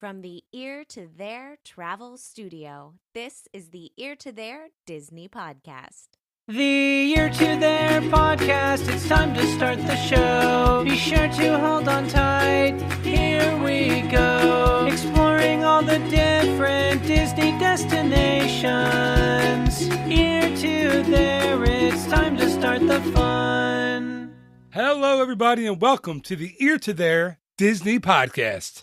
From the Ear to There Travel Studio, this is the Ear to There Disney Podcast. The Ear to There Podcast, it's time to start the show. Be sure to hold on tight, here we go. Exploring all the different Disney destinations. Ear to There, it's time to start the fun. Hello everybody and welcome to the Ear to There Disney Podcast.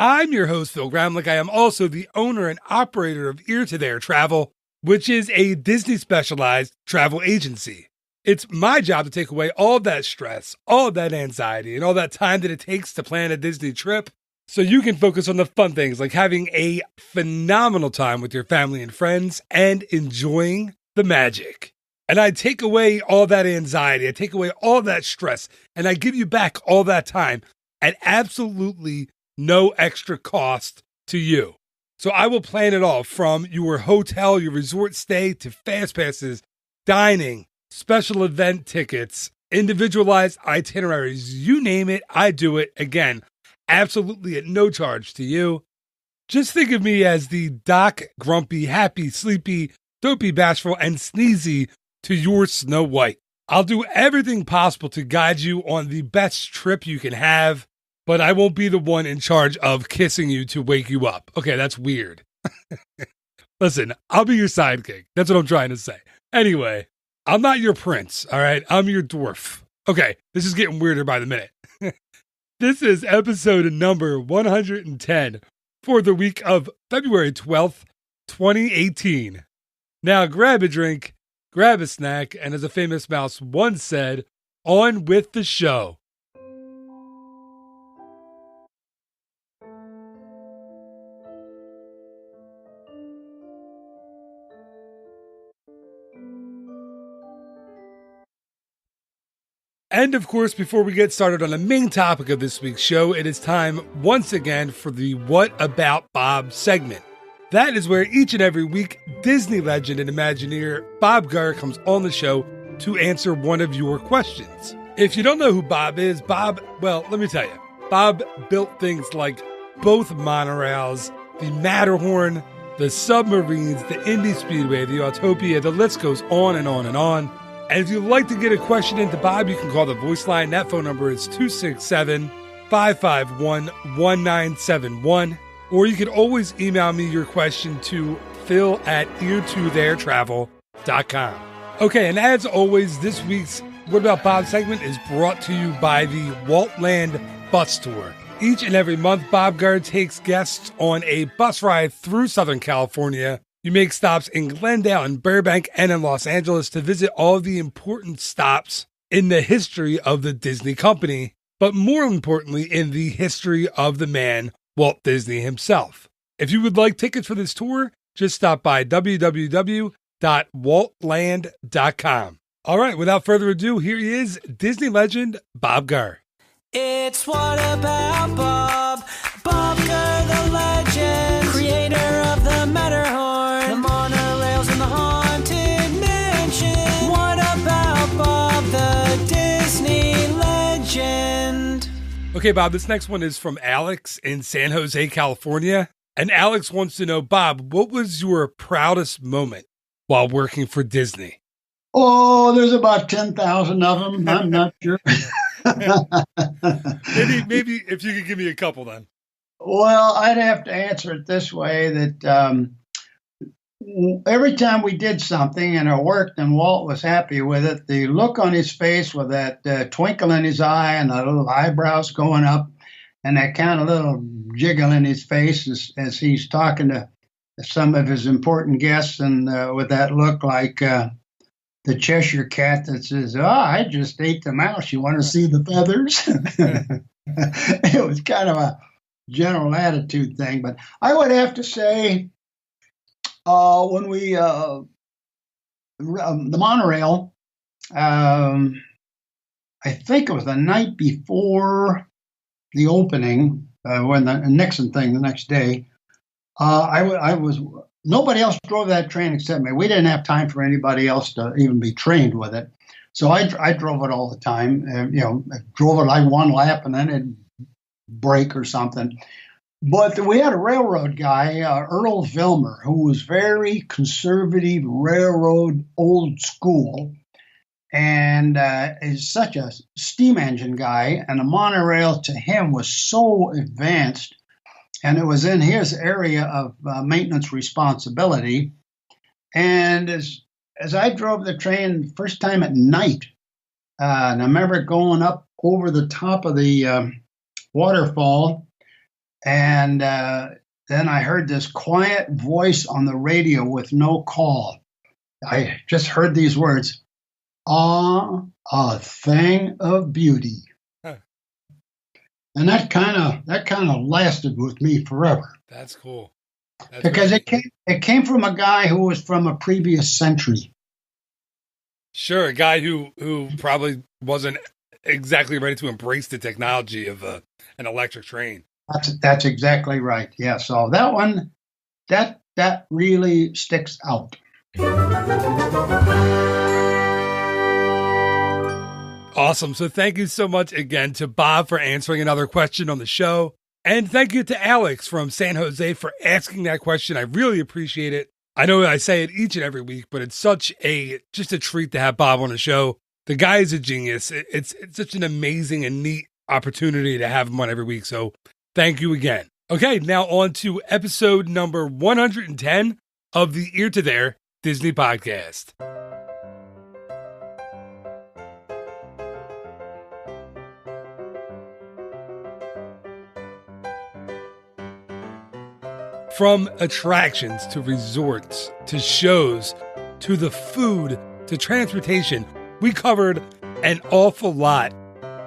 I'm your host, Phil Gramlich. I am also the owner and operator of Ear to There Travel, which is a Disney-specialized travel agency. It's my job to take away all of that stress, all of that anxiety, and all that time that it takes to plan a Disney trip so you can focus on the fun things like having a phenomenal time with your family and friends and enjoying the magic. And I take away all that anxiety, I take away all that stress, and I give you back all that time at absolutely no extra cost to you. So I will plan it all from your hotel, your resort stay, to fast passes, dining, special event tickets, individualized itineraries, you name it, I do it. Again, absolutely at no charge to you. Just think of me as the Doc, grumpy, happy, sleepy, dopey, bashful, and sneezy to your Snow White. I'll do everything possible to guide you on the best trip you can have, but I won't be the one in charge of kissing you to wake you up. Okay, that's weird. Listen, I'll be your sidekick. That's what I'm trying to say. Anyway, I'm not your prince, all right? I'm your dwarf. Okay, this is getting weirder by the minute. This is episode number 110 for the week of February 12th, 2018. Now grab a drink, grab a snack, and as a famous mouse once said, on with the show. And of course, before we get started on the main topic of this week's show, it is time once again for the What About Bob segment. That is where each and every week, Disney legend and Imagineer Bob Gurr comes on the show to answer one of your questions. If you don't know who Bob is, well, let me tell you. Bob built things like both monorails, the Matterhorn, the submarines, the Indy Speedway, the Autopia, the list goes on and on and on. And if you'd like to get a question into Bob, you can call the voice line. That phone number is 267-551-1971. Or you can always email me your question to phil@eartotheretravel.com. Okay, and as always, this week's What About Bob segment is brought to you by the Waltland Bus Tour. Each and every month, Bob Gurr takes guests on a bus ride through Southern California. You make stops in Glendale and Burbank and in Los Angeles to visit all of the important stops in the history of the Disney company, but more importantly, in the history of the man, Walt Disney himself. If you would like tickets for this tour, just stop by www.waltland.com. All right, without further ado, here he is, Disney legend Bob Gurr. It's What About Bob? Bob Gurr, the legend, creator of the Matterhorn, the monorails and the Haunted Mansion. What about Bob, the Disney legend? Okay, Bob, this next one is from Alex in San Jose, California. And Alex wants to know, Bob, what was your proudest moment while working for Disney? Oh, there's about 10,000 of them. I'm not sure. maybe if you could give me a couple then. Well, I'd have to answer it this way, that every time we did something and it worked and Walt was happy with it, the look on his face with that twinkle in his eye and the little eyebrows going up and that kind of little jiggle in his face as he's talking to some of his important guests, and with that look like the Cheshire cat that says, I just ate the mouse. You want to see the feathers? It was kind of a general attitude thing. But I would have to say, when we, the monorail, I think it was the night before the opening, when the Nixon thing the next day, nobody else drove that train except me. We didn't have time for anybody else to even be trained with it. So I drove it all the time. Drove it like one lap and then it'd break or something. But we had a railroad guy, Earl Vilmer, who was very conservative, railroad, old school, and is such a steam engine guy. And the monorail to him was so advanced, and it was in his area of maintenance responsibility. And as I drove the train first time at night, and I remember going up over the top of the waterfall, and then I heard this quiet voice on the radio with no call. I just heard these words, "Ah, a thing of beauty." Huh. And that kind of lasted with me forever. That's cool. That's Because really it came from a guy who was from a previous century. Sure, a guy who probably wasn't exactly ready to embrace the technology of an electric train. That's exactly right. Yeah. So that one, that really sticks out. Awesome. So thank you so much again to Bob for answering another question on the show. And thank you to Alex from San Jose for asking that question. I really appreciate it. I know I say it each and every week, but it's just a treat to have Bob on the show. The guy is a genius. It's such an amazing and neat opportunity to have him on every week. So thank you again. Okay, now on to episode number 110 of the Ear to There Disney podcast. From attractions to resorts to shows to the food to transportation, we covered an awful lot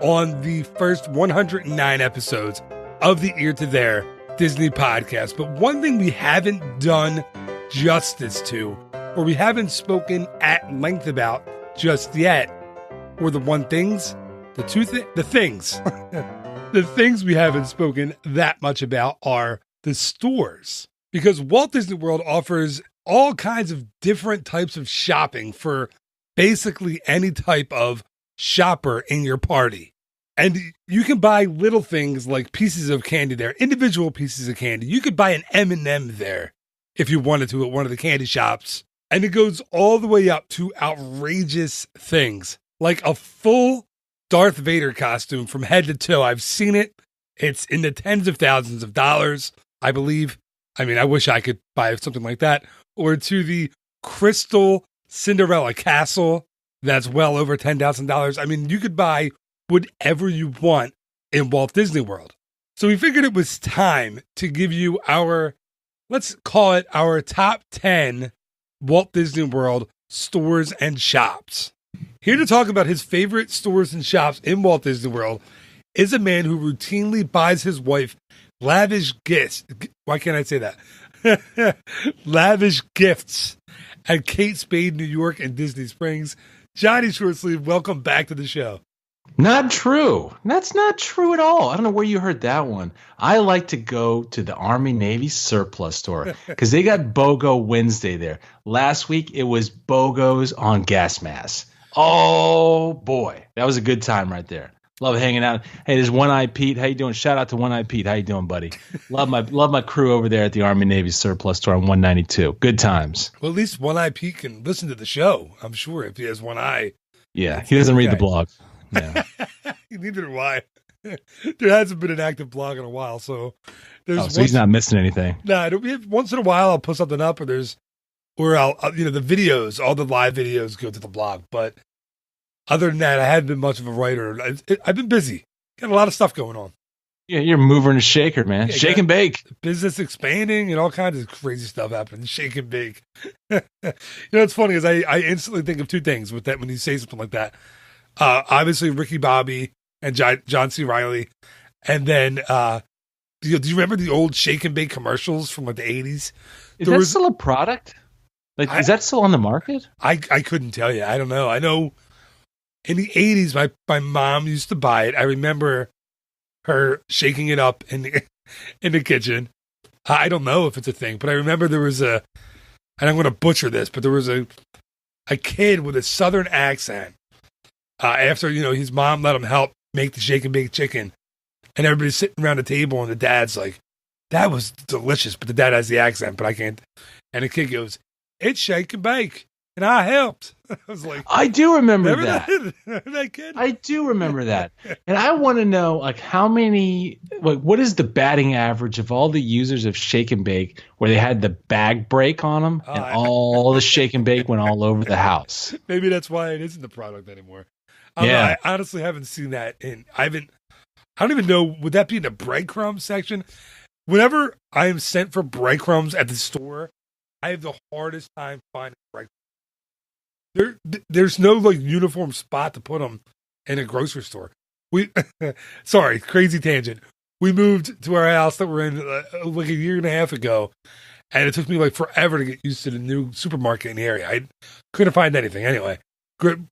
on the first 109 episodes of the Ear to There Disney podcast. But one thing we haven't done justice to, or we haven't spoken at length about just yet, were the things. The things we haven't spoken that much about are the stores, because Walt Disney World offers all kinds of different types of shopping for basically any type of shopper in your party. And you can buy little things like pieces of candy there, individual pieces of candy. You could buy an M&M there if you wanted to at one of the candy shops. And it goes all the way up to outrageous things like a full Darth Vader costume from head to toe. I've seen it. It's in the tens of thousands of dollars, I believe. I mean, I wish I could buy something like that. Or to the Crystal Cinderella Castle, that's well over $10,000. I mean, you could buy whatever you want in Walt Disney World. So we figured it was time to give you let's call it our top 10 Walt Disney World stores and shops. Here to talk about his favorite stores and shops in Walt Disney World is a man who routinely buys his wife lavish gifts. Why can't I say that? Lavish gifts at Kate Spade, New York, and Disney Springs. Johnny Shortsleeve, welcome back to the show. Not true. That's not true at all. I don't know where you heard that one. I like to go to the Army Navy surplus store because they got BOGO Wednesday there. Last week, it was BOGOs on gas masks. Oh, boy. That was a good time right there. Love hanging out. Hey, there's One-Eye Pete. How you doing? Shout out to One-Eye Pete. How you doing, buddy? Love my crew over there at the Army Navy surplus store on 192. Good times. Well, at least One-Eye Pete can listen to the show, I'm sure, if he has one eye. Yeah, he doesn't read the blog. Yeah. Neither do I. There hasn't been an active blog in a while, so so he's not missing anything. No, once in a while I'll put something up, or I'll the videos, all the live videos go to the blog. But other than that, I haven't been much of a writer. I've been busy, got a lot of stuff going on. Yeah, you're a mover and a shaker, man. Yeah, shake and bake. Business expanding and all kinds of crazy stuff happening. Shake and bake. What's funny is I instantly think of two things with that when you say something like that. Obviously Ricky Bobby and John C. Reilly. And then, do you remember the old Shake and Bake commercials from like the 80s? Is that still a product? Is that still on the market? I couldn't tell you. I don't know. I know in the 80s, my mom used to buy it. I remember her shaking it up in the kitchen. I don't know if it's a thing, but I remember there was and I'm going to butcher this, but there was a kid with a Southern accent. After, his mom let him help make the shake and bake chicken, and everybody's sitting around the table, and the dad's like, That was delicious. But the dad has the accent, but I can't. And the kid goes, "It's shake and bake," and I helped. I was like, I do remember remember that. Remember that kid? I do remember that. And I want to know, like, how many, like, what is the batting average of all the users of Shake and Bake where they had the bag break on them and all the Shake and Bake went all over the house? Maybe that's why it isn't the product anymore. I don't know, I honestly haven't seen that. I don't even know, would that be in the breadcrumbs section? Whenever I am sent for breadcrumbs at the store, I have the hardest time finding breadcrumbs. There's no like uniform spot to put them in a grocery store. Sorry, crazy tangent. We moved to our house that we're in like a year and a half ago, and it took me like forever to get used to the new supermarket in the area. I couldn't find anything. Anyway,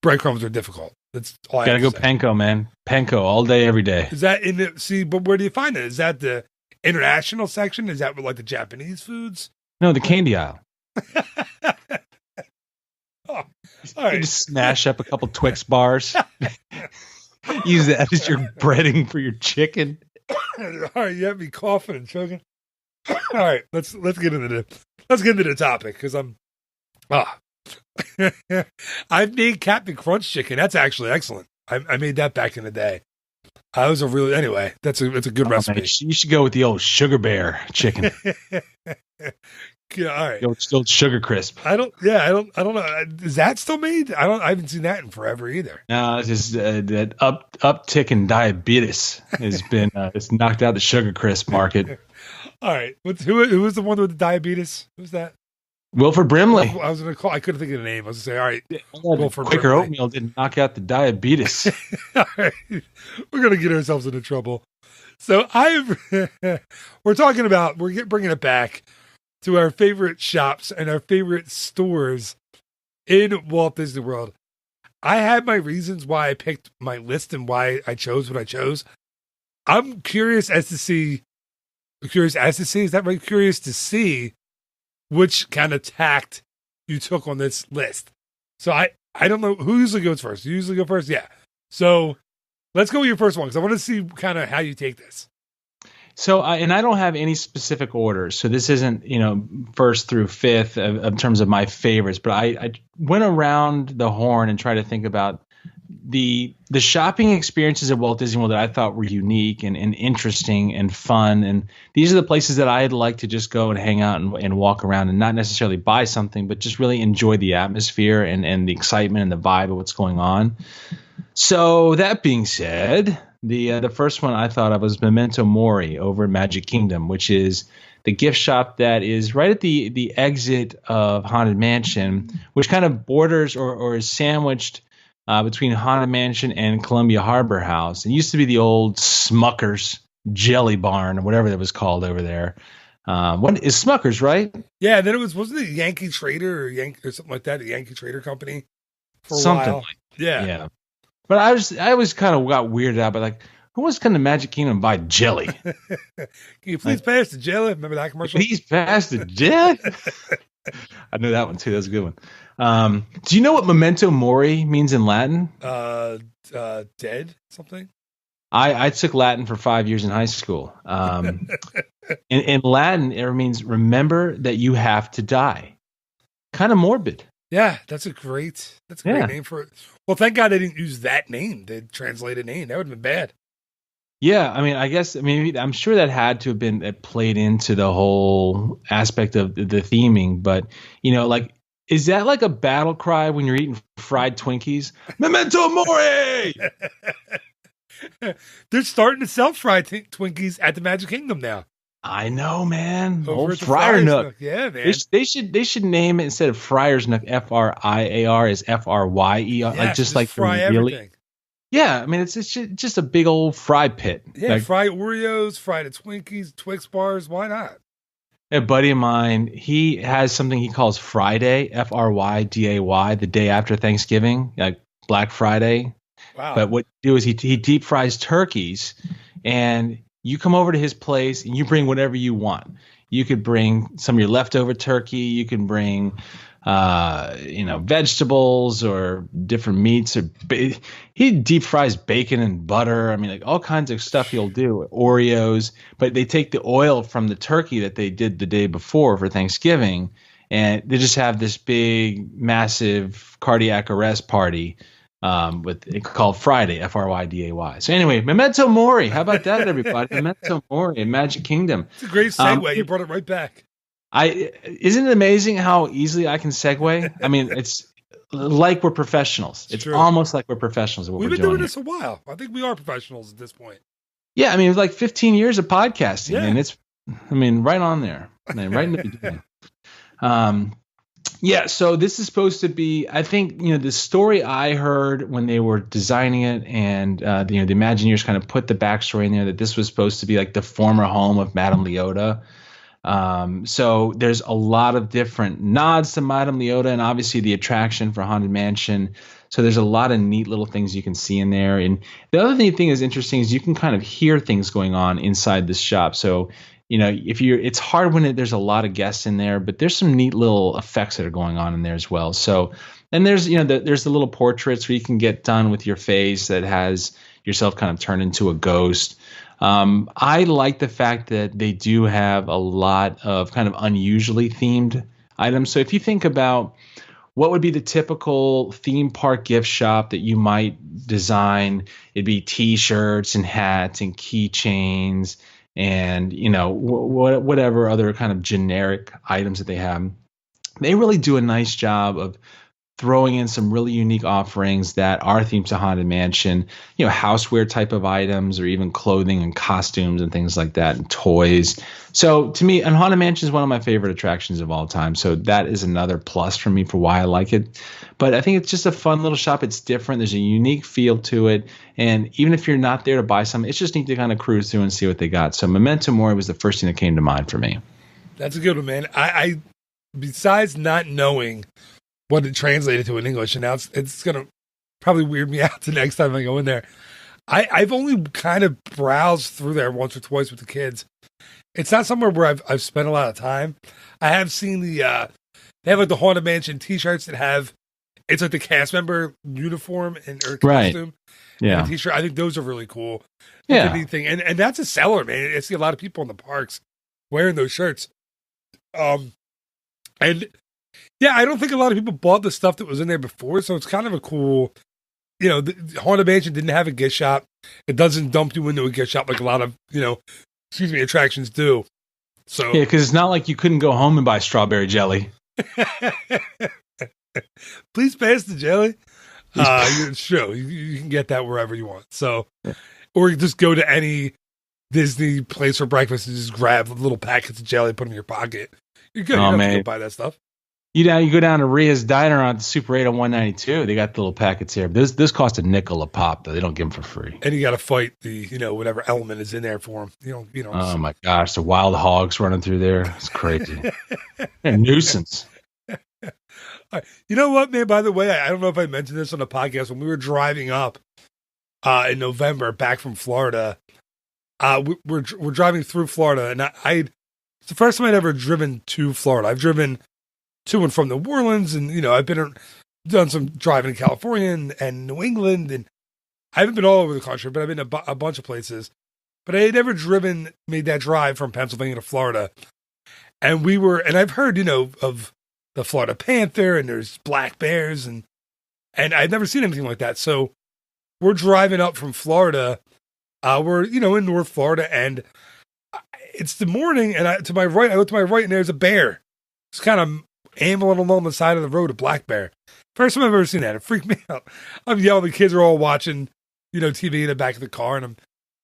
breadcrumbs are difficult. That's all I gotta have go to say. panko, man. Panko all day, every day. Is that in the but where do you find it? Is that the international section? Is that with like the Japanese foods? No, the candy aisle. Oh, all You right. just smash up a couple Twix bars. Use that as your breading for your chicken. All right, you have me coughing and choking. All right, let's get into the topic because I've made Captain Crunch chicken. That's actually excellent. I made that back in the day. I was anyway. That's a good recipe. Man, you should go with the old Sugar Bear chicken. Yeah, all right. The old Sugar Crisp. I don't know. Is that still made? I haven't seen that in forever either. No, it's just that uptick in diabetes has been it's knocked out the Sugar Crisp market. All right. Who was the one with the diabetes? Who's that? Wilford Brimley. I was gonna call. I couldn't think of the name. I was gonna say, all right, Wilford Quaker Brimley. oatmeal didn't knock out the diabetes. All right. We're gonna get ourselves into trouble. So we're bringing it back to our favorite shops and our favorite stores in Walt Disney World. I had my reasons why I picked my list and why I chose what I chose. I'm curious to see, is that right? Curious to see which kind of tact you took on this list. So I don't know who usually goes first. You usually go first? Yeah. So let's go with your first one because I want to see kind of how you take this. So, and I don't have any specific orders. So this isn't, first through fifth in terms of my favorites, but I went around the horn and tried to think about the shopping experiences at Walt Disney World that I thought were unique and interesting and fun. And these are the places that I'd like to just go and hang out and walk around and not necessarily buy something, but just really enjoy the atmosphere and the excitement and the vibe of what's going on. So that being said, the first one I thought of was Memento Mori over in Magic Kingdom, which is the gift shop that is right at the exit of Haunted Mansion, which kind of borders or is sandwiched between Haunted Mansion and Columbia Harbor House. It used to be the old Smucker's Jelly Barn or whatever that was called over there. What is Smucker's, right? Yeah, and then wasn't it Yankee Trader or something like that, the Yankey Trader Company for a Something while? like Yeah. But I always kind of got weirded out by like, who wants to come to Magic Kingdom and buy jelly? Can you please pass the jelly? Remember that commercial? Please pass the jelly. I know that one too. That was a good one. Do you know what Memento Mori means in Latin? Dead something? I took Latin for 5 years in high school. In Latin, it means remember that you have to die. Kind of morbid. Yeah, that's a great name for it. Well, thank God they didn't use that name. They translated name. That would have been bad. Yeah, I'm sure that had to have been played into the whole aspect of the theming, but is that like a battle cry when you're eating fried Twinkies? Memento Mori! They're starting to sell fried Twinkies at the Magic Kingdom now. I know, man. Over Old at the Friar Nook. Yeah, man. They should name it instead of Friar's Nook FRIAR is FRYER. Yes, just like fry everything. Yeah, I mean it's just a big old fry pit. Yeah, fried Oreos, fried Twinkies, Twix bars. Why not? A buddy of mine, he has something he calls Friday, FRYDAY, the day after Thanksgiving, like Black Friday. Wow. But what he do is he deep fries turkeys, and you come over to his place and you bring whatever you want. You could bring some of your leftover turkey. You can bring vegetables or different meats, or he deep fries bacon and butter. I mean, like all kinds of stuff he'll do. Oreos, but they take the oil from the turkey that they did the day before for Thanksgiving, and they just have this big, massive cardiac arrest party with it called Friday, Fryday. So anyway, Memento Mori. How about that, everybody? Memento Mori in Magic Kingdom. It's a great segue. You brought it right back. Isn't it amazing how easily I can segue? I mean, it's like we're professionals. It's almost like we're professionals at what We've we're been doing this a while. I think we are professionals at this point. Yeah, I mean, it was like 15 years of podcasting, and it's, right on there, right in the beginning. Yeah, so this is supposed to be, I think, the story I heard when they were designing it, and the Imagineers kind of put the backstory in there that this was supposed to be like the former home of Madame Leota. So there's a lot of different nods to Madame Leota, and obviously the attraction for Haunted Mansion. So there's a lot of neat little things you can see in there. And the other thing is interesting is you can kind of hear things going on inside this shop. So it's hard when there's a lot of guests in there, but there's some neat little effects that are going on in there as well. So, and there's there's the little portraits where you can get done with your face that has yourself kind of turned into a ghost. I like the fact that they do have a lot of kind of unusually themed items. So if you think about what would be the typical theme park gift shop that you might design, it'd be T-shirts and hats and keychains and whatever other kind of generic items that they have. They really do a nice job of throwing in some really unique offerings that are themed to Haunted Mansion, houseware type of items, or even clothing and costumes and things like that, and toys. So to me, and Haunted Mansion is one of my favorite attractions of all time. So that is another plus for me for why I like it. But I think it's just a fun little shop. It's different. There's a unique feel to it. And even if you're not there to buy something, it's just neat to kind of cruise through and see what they got. So Memento Mori was the first thing that came to mind for me. That's a good one, man. I besides not knowing what it translated to in English, and now it's going to probably weird me out the next time I go in there. I've only kind of browsed through there once or twice with the kids. It's not somewhere where I've spent a lot of time. I have seen they have like the Haunted Mansion T-shirts that have, it's like the cast member uniform or costume. Yeah. And T-shirt. I think those are really cool. That's a neat thing. And that's a seller, man. I see a lot of people in the parks wearing those shirts. And yeah, I don't think a lot of people bought the stuff that was in there before, so it's kind of a cool, the Haunted Mansion didn't have a gift shop. It doesn't dump you into a gift shop like a lot of, attractions do. So yeah, because it's not like you couldn't go home and buy strawberry jelly. Please pass the jelly. It's true. You can get that wherever you want. So, or you just go to any Disney place for breakfast and just grab little packets of jelly, put them in your pocket. You're good. You don't have to go buy that stuff. You go down to Ria's Diner on Super 8 on 192. They got the little packets here. This cost a nickel a pop, though. They don't give them for free. And you got to fight the, whatever element is in there for them. You know. Oh my gosh, the wild hogs running through there. It's crazy. A nuisance. You know what, man? By the way, I don't know if I mentioned this on the podcast when we were driving up in November back from Florida. We're driving through Florida, and it's the first time I'd ever driven to Florida. I've driven to and from New Orleans, and I've done some driving in California and New England, and I haven't been all over the country, but I've been a bunch of places. But I had never made that drive from Pennsylvania to Florida, and I've heard of the Florida Panther, and there's black bears, and I've never seen anything like that. So we're driving up from Florida, we're in North Florida, and it's the morning, and I look to my right, and there's a bear. It's kind of ambling along the side of the road, a black bear. First time I've ever seen that. It freaked me out. I'm yelling. The kids are all watching, TV in the back of the car, and I'm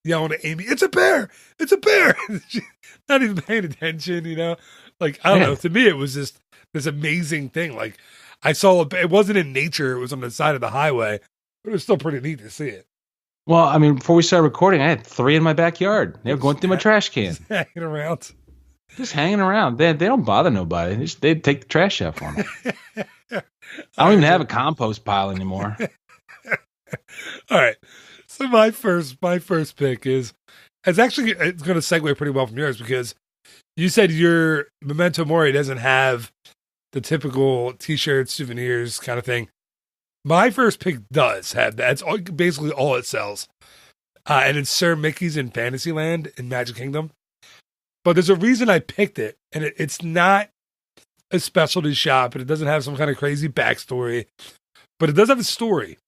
yelling at Amy, "It's a bear! It's a bear!" She's not even paying attention, Like, I don't know. To me, it was just this amazing thing. Like, I saw it wasn't in nature. It was on the side of the highway, but it was still pretty neat to see it. Well, I mean, before we started recording, I had 3 in my backyard. They were going through my trash can. Hanging around. Just hanging around. They don't bother nobody. They take the trash out for me. I don't even have a compost pile anymore. All right. So my first pick it's going to segue pretty well from yours, because you said your Memento Mori doesn't have the typical T-shirts, souvenirs kind of thing. My first pick does have that. That's basically all it sells. And it's Sir Mickey's in Fantasyland in Magic Kingdom. But there's a reason I picked it. And it's not a specialty shop. And it doesn't have some kind of crazy backstory. But it does have a story.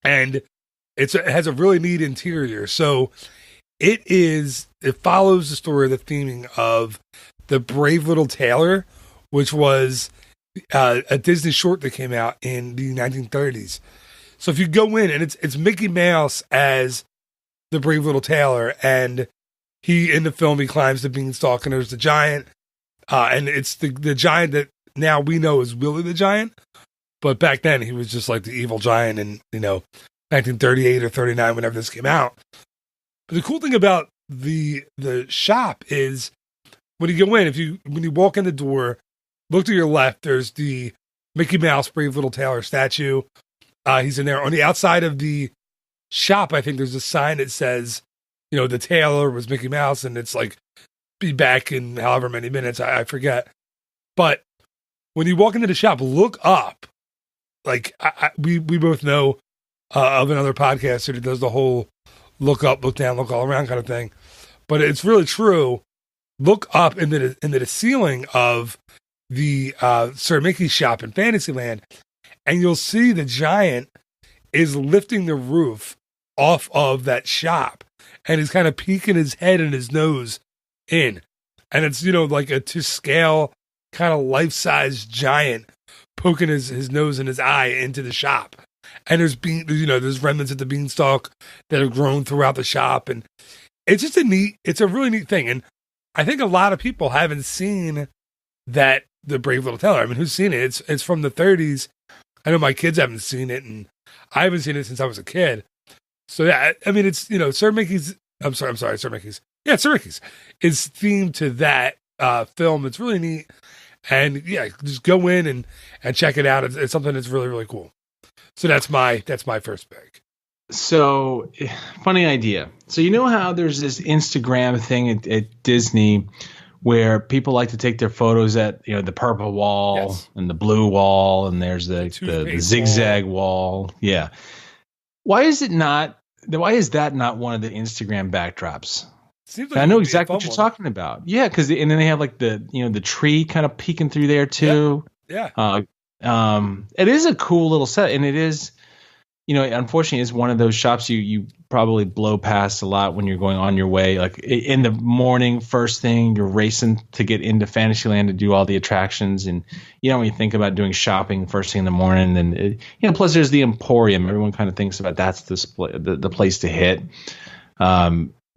And it has a really neat interior. So it follows the story, the theming of The Brave Little Tailor, which was a Disney short that came out in the 1930s. So if you go in, and it's Mickey Mouse as the brave little tailor, and in the film, he climbs the beanstalk, and there's the giant, and it's the giant that now we know is Willie the Giant, but back then he was just like the evil giant in 1938 or 39, whenever this came out. But the cool thing about the shop is when you go in, when you walk in the door, look to your left, there's the Mickey Mouse Brave Little Tailor statue. He's in there. On the outside of the shop, I think there's a sign that says, the tailor was Mickey Mouse, and it's like, be back in however many minutes, I forget. But when you walk into the shop, look up. Like, we both know of another podcaster that does the whole look up, look down, look all around kind of thing. But it's really true. Look up into the ceiling of the Sir Mickey shop in Fantasyland, and you'll see the giant is lifting the roof off of that shop, and he's kind of peeking his head and his nose in, and it's like a to scale kind of life-size giant poking his nose and his eye into the shop, and there's remnants of the beanstalk that have grown throughout the shop, and it's just it's a really neat thing, and I think a lot of people haven't seen that. The Brave Little Tailor. I mean, who's seen it? It's from the 30s. I know my kids haven't seen it, and I haven't seen it since I was a kid. So yeah, I mean, it's Sir Mickey's. I'm sorry, Sir Mickey's. Yeah, Sir Mickey's is themed to that film. It's really neat, and yeah, just go in and check it out. It's something that's really, really cool. So that's my first pick. So funny idea. So how there's this Instagram thing at Disney, where people like to take their photos at the purple wall and the blue wall, and there's the zigzag wall. Yeah. Why is that not one of the Instagram backdrops? Like I know exactly what you're talking about. Yeah, because and then they have like the tree kind of peeking through there too. Yeah. It is a cool little set, and it is. Unfortunately, it's one of those shops you probably blow past a lot when you're going on your way. Like in the morning, first thing, you're racing to get into Fantasyland to do all the attractions. And, when you think about doing shopping first thing in the morning, then, plus there's the Emporium. Everyone kind of thinks about that's the place to hit.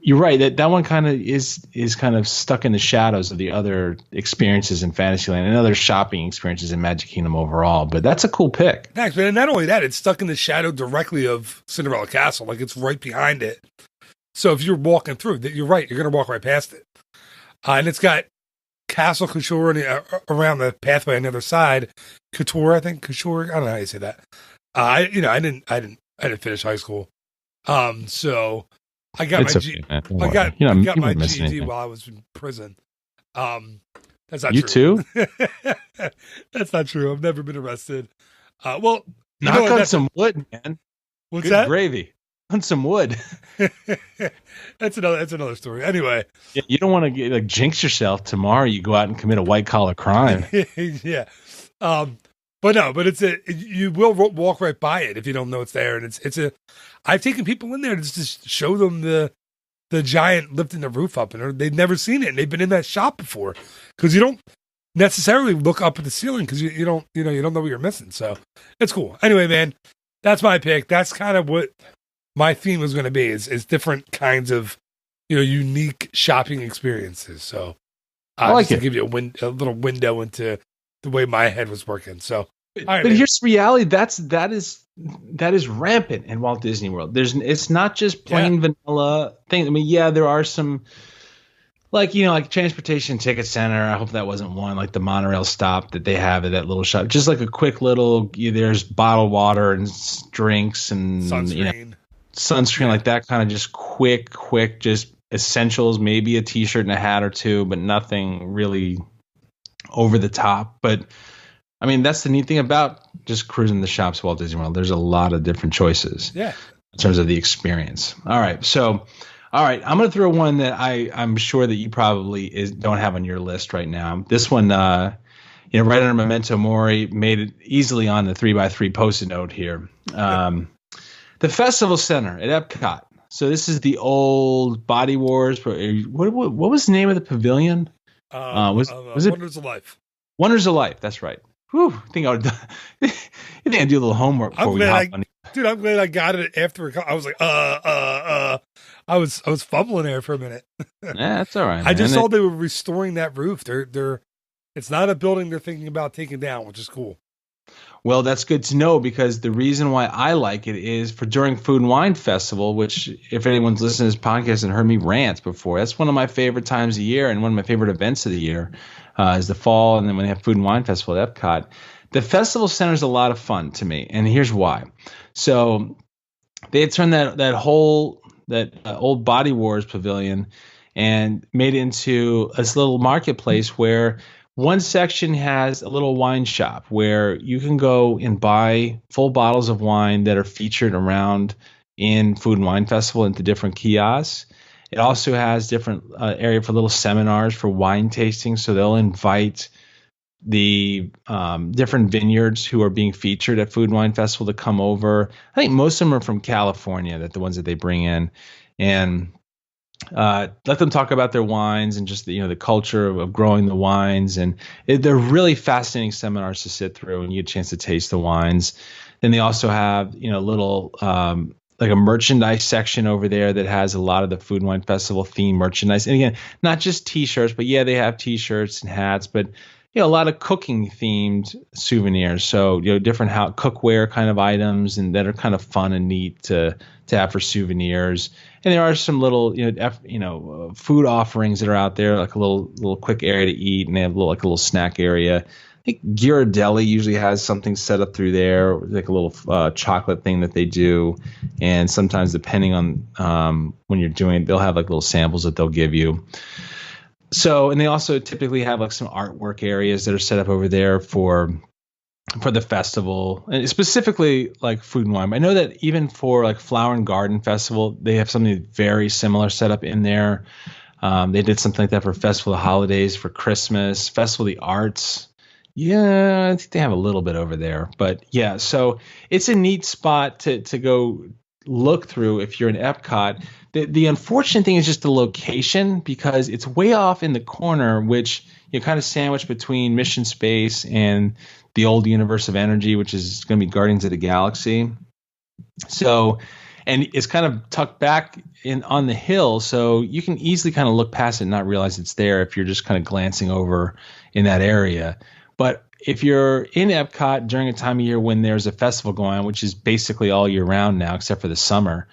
You're right. That one kind of is kind of stuck in the shadows of the other experiences in Fantasyland and other shopping experiences in Magic Kingdom overall. But that's a cool pick. Thanks, man. And not only that, it's stuck in the shadow directly of Cinderella Castle. Like it's right behind it. So if you're walking through, you're right. You're going to walk right past it. And it's got Castle Couture around the pathway on the other side. Couture, I think. Couture. I don't know how you say that. I didn't finish high school. So I got my GED while I was in prison. That's not true. You too? That's not true. I've never been arrested. Well, knock on some wood, man. What's Good that? Gravy on some wood. That's another story. Anyway, yeah, you don't want to jinx yourself tomorrow. You go out and commit a white collar crime. Yeah. But you will walk right by it if you don't know it's there. And I've taken people in there to just show them the giant lifting the roof up, and they've never seen it, and they've been in that shop before, because you don't necessarily look up at the ceiling because you don't know what you're missing. So it's cool. Anyway, man, that's my pick. That's kind of what my theme was going to be is different kinds of unique shopping experiences. So I like it. To give you a little window into the way my head was working. So. Right, but here's the reality. That is rampant in Walt Disney World. It's not just plain vanilla thing. I mean, yeah, there are some like Transportation Ticket Center. I hope that wasn't one, like the monorail stop that they have at that little shop. Just like a quick little, there's bottled water and drinks and sunscreen, like that kind of just quick, just essentials, maybe a t-shirt and a hat or two, but nothing really over the top. But I mean, that's the neat thing about just cruising the shops at Walt Disney World. There's a lot of different choices Yeah. in terms of the experience. All right, I'm going to throw one that I'm sure that you probably don't have on your list right now. This one, right under Memento Mori, made it easily on the 3x3 Post-it note here. The Festival Center at Epcot. So this is the old Body Wars. What was the name of the pavilion? Was it Wonders of Life? Wonders of Life. That's right. Whew, I think I would. I think I'd do a little homework before we hop on. Dude, I'm glad I got it after. I was like, I was fumbling there for a minute. That's all right. I just saw they were restoring that roof. It's not a building they're thinking about taking down, which is cool. Well, that's good to know, because the reason why I like it is for during Food and Wine Festival, which if anyone's listened to this podcast and heard me rant before, that's one of my favorite times of year and one of my favorite events of the year is the fall, and then when they have Food and Wine Festival at Epcot. The Festival Center is a lot of fun to me, and here's why. So they had turned that old Body Wars pavilion and made it into this little marketplace where one section has a little wine shop where you can go and buy full bottles of wine that are featured around in Food and Wine Festival into different kiosks. It also has different area for little seminars for wine tasting. So they'll invite the different vineyards who are being featured at Food and Wine Festival to come over. I think most of them are from California, the ones that they bring in, and let them talk about their wines and just the culture of growing the wines. And they're really fascinating seminars to sit through, and you get a chance to taste the wines. Then they also have little like a merchandise section over there that has a lot of the Food and Wine Festival themed merchandise. And again, not just T-shirts, but yeah, they have T-shirts and hats, but a lot of cooking themed souvenirs. So different cookware kind of items, and that are kind of fun and neat to have for souvenirs. And there are some little food offerings that are out there, like a little quick area to eat, and they have a little snack area. I think Ghirardelli usually has something set up through there, like a little chocolate thing that they do. And sometimes, depending on when you're doing it, they'll have like little samples that they'll give you. So, and they also typically have like some artwork areas that are set up over there for the festival, and specifically like Food and Wine. I know that even for like Flower and Garden Festival, they have something very similar set up in there. They did something like that for Festival of the Holidays, for Christmas, Festival of the Arts. Yeah, I think they have a little bit over there, but yeah, so it's a neat spot to go look through if you're in Epcot. The unfortunate thing is just the location, because it's way off in the corner, which you're kind of sandwiched between Mission Space and the old Universe of Energy, which is going to be Guardians of the Galaxy. So, and it's kind of tucked back on the hill, so you can easily kind of look past it and not realize it's there if you're just kind of glancing over in that area. But if you're in Epcot during a time of year when there's a festival going on, which is basically all year round now, except for the summer,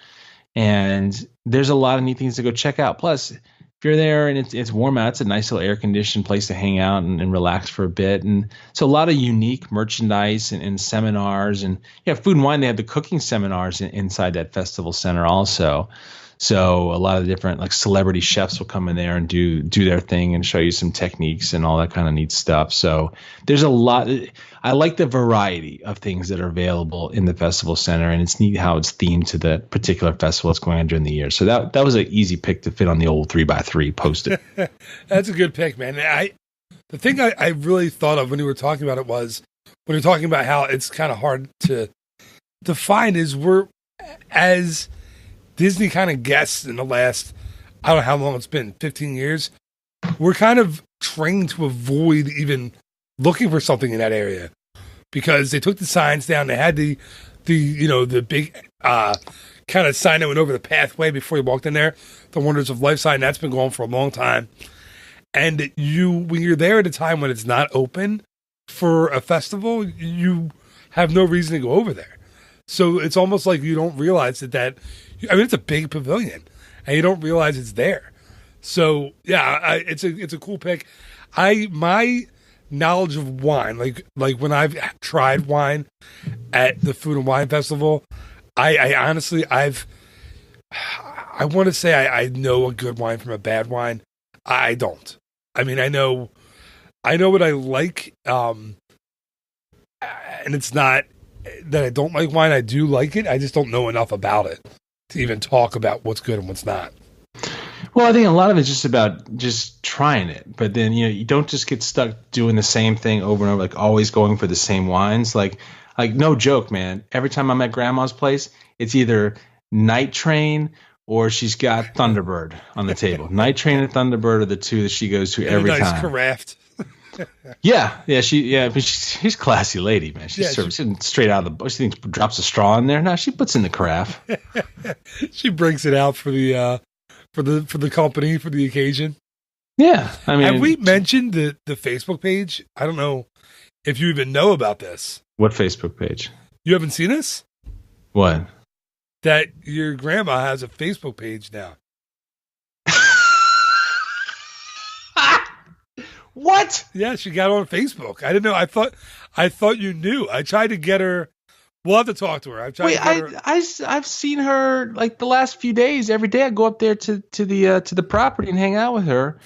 and there's a lot of neat things to go check out. Plus, if you're there and it's warm out, it's a nice little air-conditioned place to hang out and relax for a bit. And so a lot of unique merchandise and seminars. And Food and Wine, they have the cooking seminars inside that festival center also. So a lot of different like celebrity chefs will come in there and do their thing and show you some techniques and all that kind of neat stuff. So there's a lot. I like the variety of things that are available in the festival center, and it's neat how it's themed to the particular festival that's going on during the year. So that was an easy pick to fit on the old 3x3 Post-it. That's a good pick, man. The thing I really thought of when you were talking about it was when you're talking about how it's kind of hard to find is we're as Disney kind of guests in the last, I don't know how long it's been, 15 years, we're kind of trained to avoid even looking for something in that area because they took the signs down. They had the big kind of sign that went over the pathway before you walked in there, the Wonders of Life sign. That's been going for a long time. And when you're there at a time when it's not open for a festival, you have no reason to go over there. So it's almost like you don't realize that it's a big pavilion, and you don't realize it's there. So yeah, it's a cool pick. My knowledge of wine, like when I've tried wine at the Food and Wine Festival, I honestly I want to say I know a good wine from a bad wine. I don't. I mean, I know what I like. and it's not that I don't like wine. I do like it. I just don't know enough about it to even talk about what's good and what's not. Well, I think a lot of it's just about just trying it. But then, you don't just get stuck doing the same thing over and over, like always going for the same wines. Like no joke, man. Every time I'm at grandma's place, it's either Night Train or she's got Thunderbird on the table. Night Train and Thunderbird are the two that she goes to every time. Carafe. Yeah. But she's a classy lady, man. She's straight out of the bush. She drops a straw in there. No, she puts in the carafe. She brings it out for the company, for the occasion. Yeah, I mean, have we mentioned the Facebook page? I don't know if you even know about this. What Facebook page? You haven't seen this? What? That your grandma has a Facebook page now. What? Yeah, she got on Facebook. I didn't know. I thought you knew. I tried to get her. We'll have to talk to her. I've seen her like the last few days. Every day I go up there to the property and hang out with her.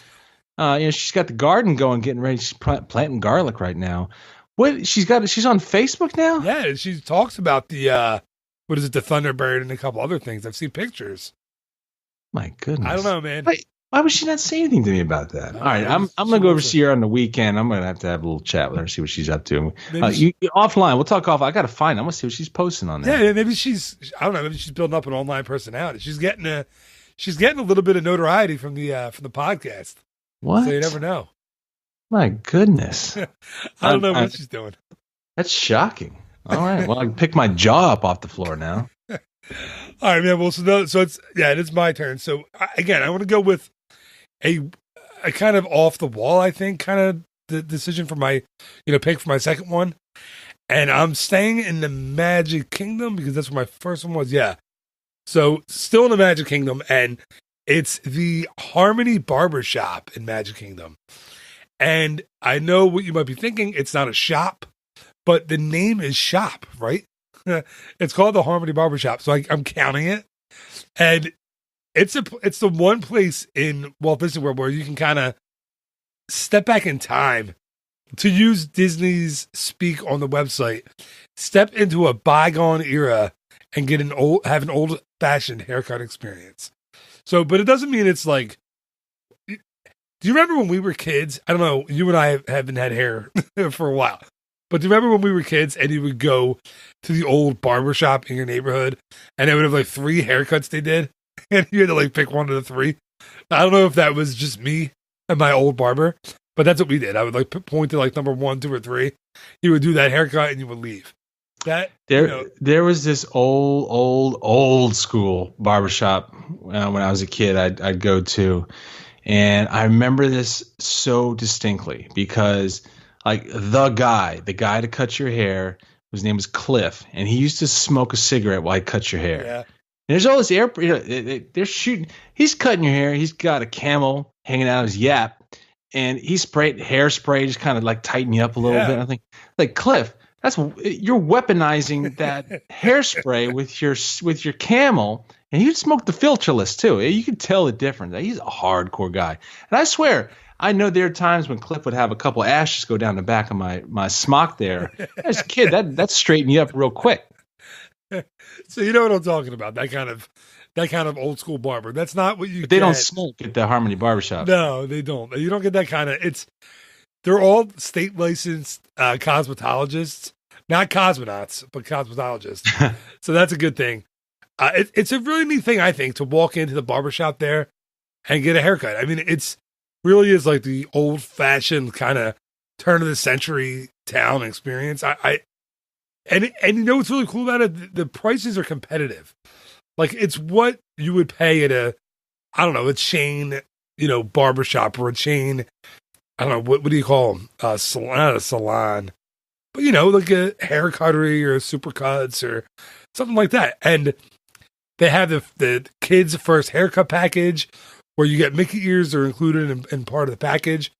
She's got the garden going, getting ready. She's planting garlic right now. What she's on Facebook now? Yeah, she talks about the what is it, the Thunderbird and a couple other things. I've seen pictures. My goodness, I don't know, man. Why would she not say anything to me about that? All right, I'm gonna go over to see her on the weekend. I'm gonna have to have a little chat with her, see what she's up to. You offline, we'll talk off. I gotta find. I'm gonna see what she's posting on there. Yeah, maybe I don't know. Maybe she's building up an online personality. She's getting a little bit of notoriety from the podcast. What? So you never know. My goodness, I don't know what she's doing. That's shocking. All right, well I can pick my jaw up off the floor now. All right, man. Well, it is my turn. So again, I want to go with a kind of off the wall, I think, kind of the decision for my, pick for my second one. And I'm staying in the Magic Kingdom because that's where my first one was. Yeah. So still in the Magic Kingdom, and it's the Harmony Barbershop in Magic Kingdom. And I know what you might be thinking. It's not a shop, but the name is shop, right? It's called the Harmony Barbershop. So I'm counting it. And it's the one place in Walt Disney World where you can kind of step back in time, to use Disney's speak on the website, step into a bygone era and have an old fashioned haircut experience. So, but it doesn't mean it's like, do you remember when we were kids? I don't know. You and I haven't had hair for a while, but do you remember when we were kids and you would go to the old barbershop in your neighborhood and they would have like 3 haircuts they did? And you had to like pick one of the 3. I don't know if that was just me and my old barber, but that's what we did. I would like point to like number 1, 2, or 3. He would do that haircut and you would leave. There was this old school barbershop when I was a kid. I'd go to, and I remember this so distinctly because like the guy to cut your hair, his name was Cliff, and he used to smoke a cigarette while he cut your hair. Yeah. There's all this air. They're shooting. He's cutting your hair. He's got a camel hanging out of his yap, and he sprayed hairspray, just kind of like tighten you up a little bit. I think, like Cliff, you're weaponizing that hairspray with your camel, and he smoked the filterless too. You can tell the difference. He's a hardcore guy, and I swear, I know there are times when Cliff would have a couple ashes go down the back of my smock there. As a kid, that straightened you up real quick. So you know what I'm talking about? That kind of old school barber. That's not what you. But they don't smoke at the Harmony Barbershop. No, they don't. You don't get that kind of. They're all state licensed cosmetologists, not cosmonauts, but cosmetologists. So that's a good thing. It's a really neat thing, I think, to walk into the barbershop there and get a haircut. I mean, it's really is like the old fashioned kind of turn of the century town experience. And you know what's really cool about it? The prices are competitive. Like it's what you would pay at a chain, barbershop or a chain. I don't know, what do you call them? Salon, not a salon, but like a haircuttery or a supercuts or something like that. And they have the kids' first haircut package where you get Mickey ears are included in part of the package.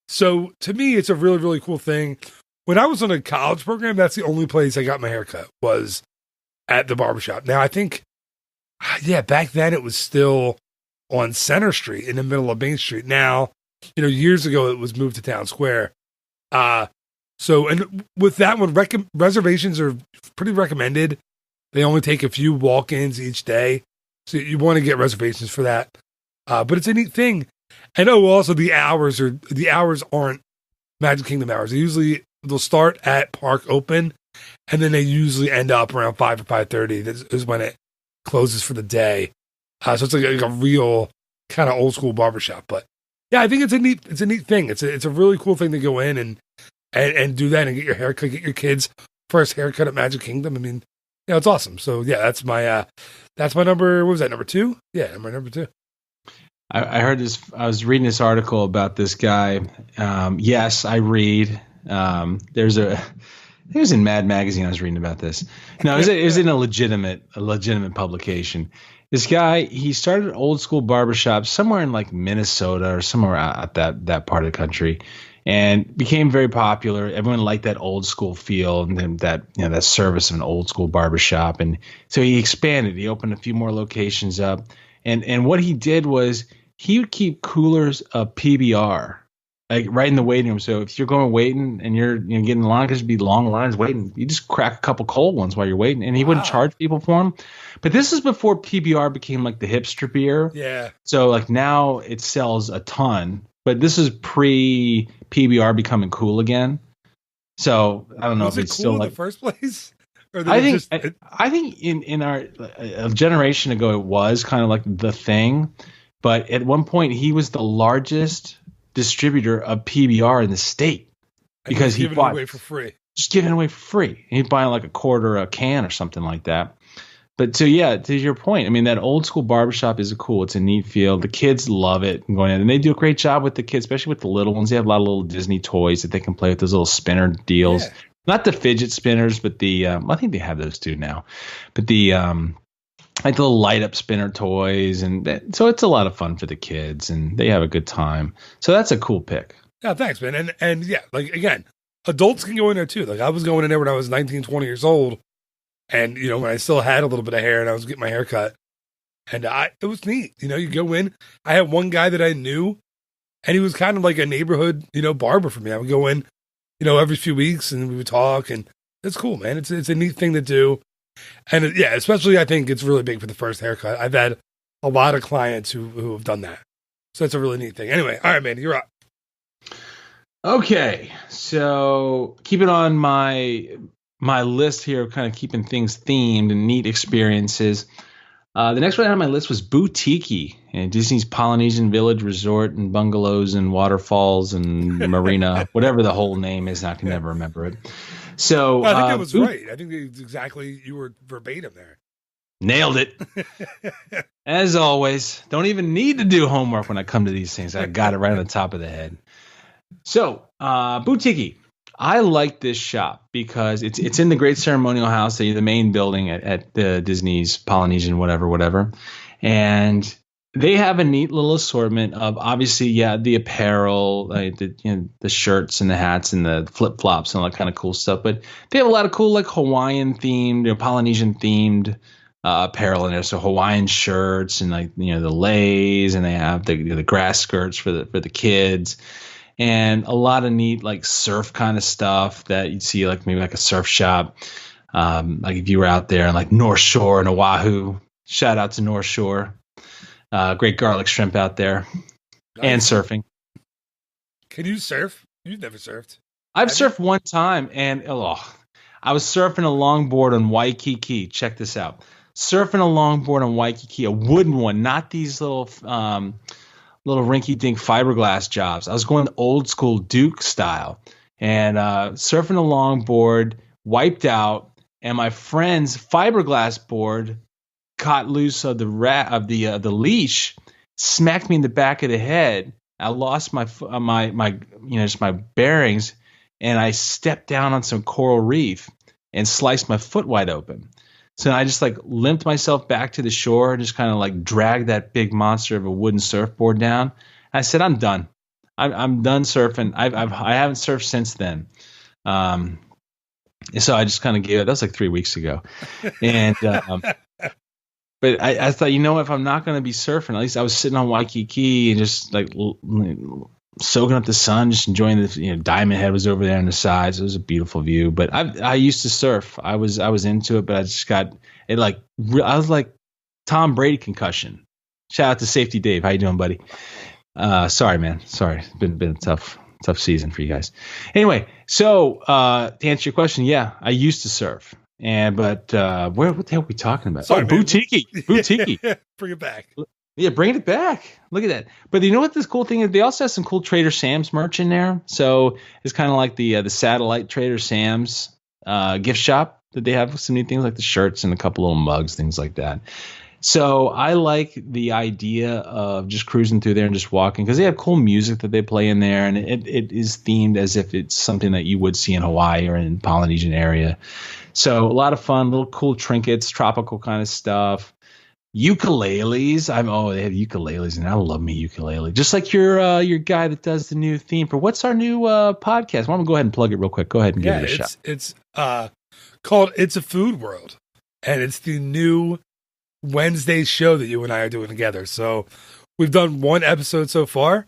So to me, it's a really, really cool thing. When I was on a college program, that's the only place I got my haircut was at the barbershop. Now, I think, back then it was still on Center Street in the middle of Main Street. Now, years ago it was moved to Town Square. So So, and with that one, reservations are pretty recommended. They only take a few walk-ins each day, so you want to get reservations for that. But it's a neat thing. And also the hours aren't Magic Kingdom hours. They'll start at park open, and then they usually end up around 5 or 5:30. This is when it closes for the day. So it's like a real kind of old school barbershop. But yeah, I think it's a neat thing. It's a really cool thing to go in and do that and get your haircut, get your kids' first haircut at Magic Kingdom. I mean, yeah, it's awesome. So yeah, that's my number. What was that, number 2? Yeah, number 2. I heard this. I was reading this article about this guy. Yes, I read. It was in Mad Magazine. I was reading about this. No, it was in a legitimate publication. This guy, he started an old school barbershop somewhere in like Minnesota or somewhere out that part of the country, and became very popular. Everyone liked that old school feel and that service of an old school barbershop. And so he expanded. He opened a few more locations up. And what he did was he would keep coolers of PBR like right in the waiting room. So if you're going waiting and you're getting in line, because there'd be long lines waiting, you just crack a couple cold ones while you're waiting, and he wouldn't charge people for them. But this is before PBR became like the hipster beer. Yeah. So like now it sells a ton, but this is pre PBR becoming cool again. So I don't know if it's cool still in like the first place. I think in our a generation ago it was kind of like the thing, but at one point he was the largest distributor of PBR in the state because he bought away for free. Just giving it away for free. He'd buy like a quarter a can or something like that. But so yeah, to your point, I mean that old school barbershop is cool. It's a neat feel. The kids love it going in, and they do a great job with the kids, especially with the little ones. They have a lot of little Disney toys that they can play with, those little spinner deals. Yeah. Not the fidget spinners, but the I think they have those too now. But the like the little light up spinner toys, and so it's a lot of fun for the kids, and they have a good time. So that's a cool pick. Yeah, thanks, man. And yeah, like again, adults can go in there too. Like I was going in there when I was 19, 20 years old, and when I still had a little bit of hair, and I was getting my hair cut, and it was neat. You go in. I had one guy that I knew, and he was kind of like a neighborhood barber for me. I would go in every few weeks, and we would talk, and it's cool, man. It's a neat thing to do. And especially I think it's really big for the first haircut. I've had a lot of clients who have done that. So it's a really neat thing. Anyway, all right, man, you're up. Okay. So keeping on my list here of kind of keeping things themed and neat experiences. The next one on my list was Boutique, and Disney's Polynesian Village Resort and bungalows and waterfalls and marina, whatever the whole name is. I can never remember it. So I think that was right. I think it's exactly, you were verbatim there. Nailed it. As always, don't even need to do homework when I come to these things. I got it right on the top of the head. So Boutique. I like this shop because it's in the Great Ceremonial House, the main building at the Disney's Polynesian whatever, and they have a neat little assortment of obviously the apparel, like the shirts and the hats and the flip flops and all that kind of cool stuff. But they have a lot of cool like Hawaiian themed, Polynesian themed apparel in there. So Hawaiian shirts and like the leis, and they have the grass skirts for the kids. And a lot of neat like surf kind of stuff that you'd see like maybe like a surf shop. Like if you were out there in like North Shore and Oahu, shout out to North Shore. Great garlic shrimp out there. Nice. And surfing. Can you surf? You've never surfed. I've surfed one time, and I was surfing a longboard on Waikiki. Check this out. Surfing a longboard on Waikiki, a wooden one, not these little rinky-dink fiberglass jobs. I was going old school Duke style, and surfing a longboard, wiped out, and my friend's fiberglass board caught loose of the leash, smacked me in the back of the head. I lost my just my bearings, and I stepped down on some coral reef and sliced my foot wide open. So I just like limped myself back to the shore and just kind of like dragged that big monster of a wooden surfboard down. I said, I'm done. I'm done surfing. I haven't surfed since then. So I just kind of gave it. That was like 3 weeks ago. And, but I thought, if I'm not going to be surfing, at least I was sitting on Waikiki and just like soaking up the sun, just enjoying the Diamond Head was over there on the sides. It was a beautiful view. But I used to surf. I was into it, but I just got it I was like Tom Brady concussion. Shout out to Safety Dave. How you doing, buddy? Sorry, man. Sorry, it's been a tough season for you guys. Anyway, so to answer your question, yeah, I used to surf, what the hell are we talking about? Sorry, Boutique. Yeah, bring it back. Yeah, bringing it back. Look at that. But you know what this cool thing is? They also have some cool Trader Sam's merch in there. So it's kind of like the satellite Trader Sam's gift shop that they have some neat things like the shirts and a couple little mugs, things like that. So I like the idea of just cruising through there and just walking because they have cool music that they play in there, and it is themed as if it's something that you would see in Hawaii or in Polynesian area. So a lot of fun, little cool trinkets, tropical kind of stuff. Ukuleles. They have ukuleles, and I love me ukulele. Just like your guy that does the new theme for what's our new podcast. Why don't we go ahead and plug it real quick? Go ahead and give it a shot. It's called It's a Food World, and it's the new Wednesday show that you and I are doing together. So we've done one episode so far,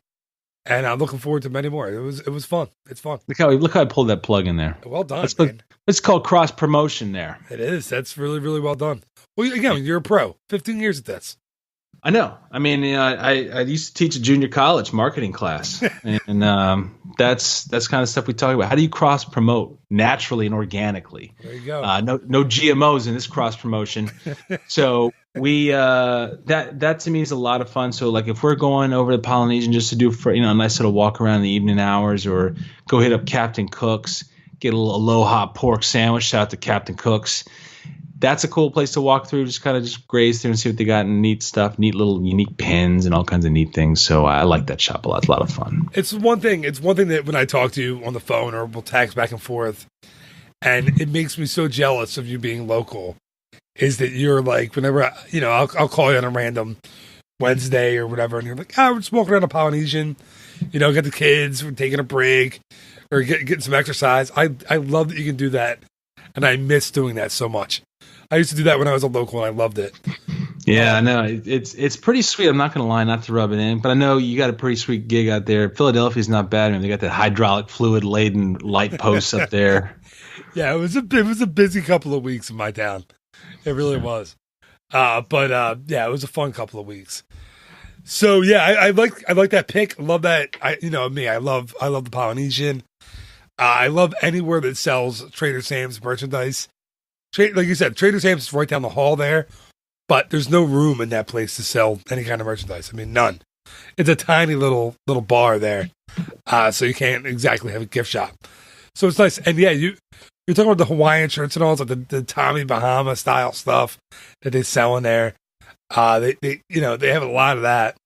and I'm looking forward to many more. It was fun. It's fun. Look how I pulled that plug in there. Well done. Man. It's called cross promotion there. It is. That's really, really well done. Well, again, you're a pro. 15 years at this. I know. I mean, I used to teach a junior college marketing class, and that's kind of stuff we talk about. How do you cross promote naturally and organically? There you go. No GMOs in this cross promotion. So we that to me is a lot of fun. So like if we're going over to Polynesian just to do a nice little walk around in the evening hours, or go hit up Captain Cook's, get a little aloha pork sandwich. Shout out to Captain Cook's. That's a cool place to walk through. Just kind of graze through and see what they got, and neat stuff, neat little unique pins and all kinds of neat things. So I like that shop a lot. It's a lot of fun. It's one thing that when I talk to you on the phone or we'll text back and forth, and it makes me so jealous of you being local, is that you're like, whenever I'll call you on a random Wednesday or whatever, and you're like, we're just walking around a Polynesian, got the kids, we're taking a break or getting some exercise. I love that you can do that, and I miss doing that so much. I used to do that when I was a local, and I loved it. Yeah, I know. It's pretty sweet. I'm not going to lie, not to rub it in, but I know you got a pretty sweet gig out there. Philadelphia's not bad. I mean, they got that hydraulic fluid laden light posts up there. Yeah, it was a busy couple of weeks in my town. It really was. But it was a fun couple of weeks. So yeah, I like that pick. I love that. I love the Polynesian. I love anywhere that sells Trader Sam's merchandise. Like you said, Trader Sam's is right down the hall there, but there's no room in that place to sell any kind of merchandise. I mean, none. It's a tiny little bar there, so you can't exactly have a gift shop. So it's nice. And yeah, you're talking about the Hawaiian shirts and all, it's like the Tommy Bahama style stuff that they sell in there. They have a lot of that.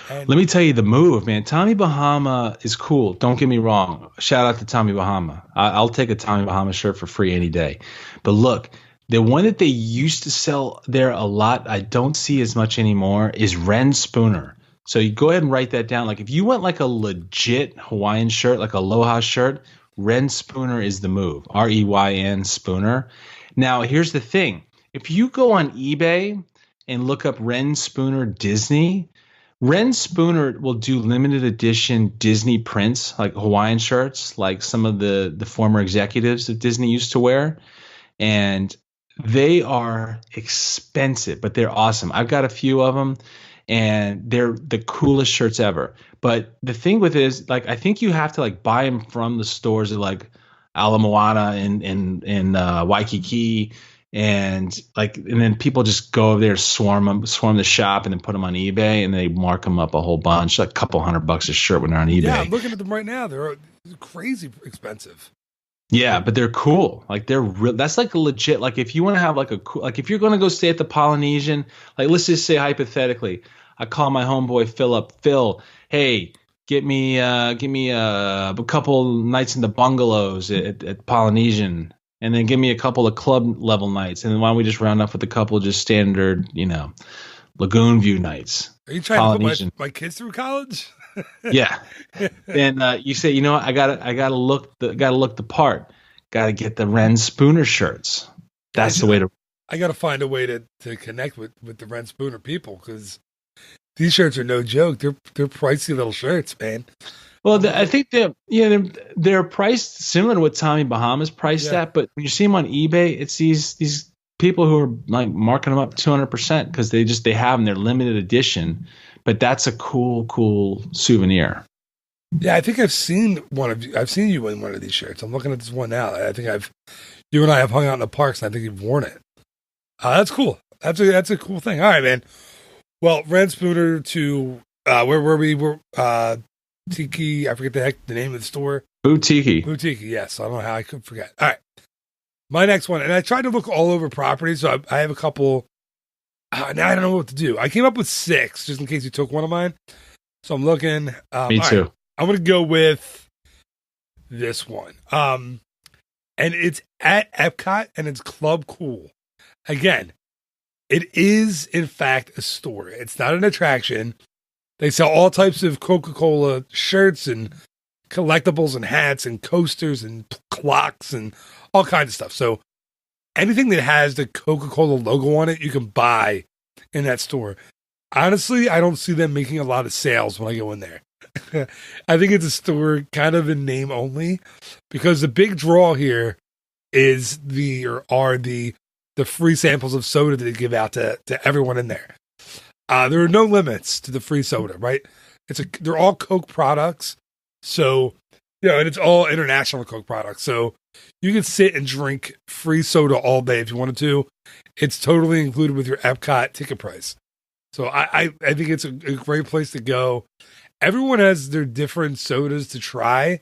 And let me tell you the move, man. Tommy Bahama is cool. Don't get me wrong. Shout out to Tommy Bahama. I'll take a Tommy Bahama shirt for free any day. But look, the one that they used to sell there a lot, I don't see as much anymore, is Ren Spooner. So you go ahead and write that down. Like if you want like a legit Hawaiian shirt, like a Aloha shirt, Ren Spooner is the move. REYN Spooner. Now, here's the thing. If you go on eBay and look up Ren Spooner Disney, Ren Spooner will do limited edition Disney prints, like Hawaiian shirts, like some of the former executives of Disney used to wear. And they are expensive, but they're awesome. I've got a few of them, and they're the coolest shirts ever. But the thing with it is, like, I think you have to like buy them from the stores at like Ala Moana in Waikiki. And then people just go over there, swarm the shop, and then put them on eBay, and they mark them up a whole bunch, like a couple $100 a shirt when they're on eBay. Yeah, I'm looking at them right now. They're crazy expensive. Yeah, but they're cool. Like they're real. That's like a legit. Like if you want to have like a cool, like if you're going to go stay at the Polynesian, like let's just say hypothetically, I call my homeboy Phil up. Phil, hey, give me a couple nights in the bungalows at Polynesian. And then give me a couple of club level nights. And then why don't we just round up with a couple of just standard, Lagoon View nights. Are you trying to put my kids through college? Yeah. And you say, I gotta look the part. Gotta get the Ren Spooner shirts. That's the way to. I gotta find a way to connect with the Ren Spooner people, because These shirts are no joke. They're pricey little shirts, man. Well, I think they're priced similar to what Tommy Bahama's priced at, but when you see them on eBay, it's these people who are like marking them up 200% because they have them. They're limited edition, but that's a cool souvenir. Yeah, I think I've seen I've seen you in one of these shirts. I'm looking at this one now. I think you and I have hung out in the parks, and I think you've worn it. That's cool. That's a cool thing. All right, man. Well, Ren Spooner to where were we? We're Tiki. I forget the name of the store. Boutique. Yes, I don't know how I could forget. All right, my next one, and I tried to look all over properties, so I have a couple. Now I don't know what to do. I came up with 6, just in case you took one of mine. So I'm looking. Me too. Right, I'm gonna go with this one. And it's at Epcot, and it's Club Cool. Again, it is in fact a store. It's not an attraction. They sell all types of Coca-Cola shirts and collectibles and hats and coasters and clocks and all kinds of stuff. So anything that has the Coca-Cola logo on it, you can buy in that store. Honestly, I don't see them making a lot of sales when I go in there. I think it's a store kind of in name only, because the big draw here is the free samples of soda that they give out to everyone in there. There are no limits to the free soda, right? They're all Coke products. So, and it's all international Coke products. So you can sit and drink free soda all day if you wanted to. It's totally included with your Epcot ticket price. So I think it's a great place to go. Everyone has their different sodas to try.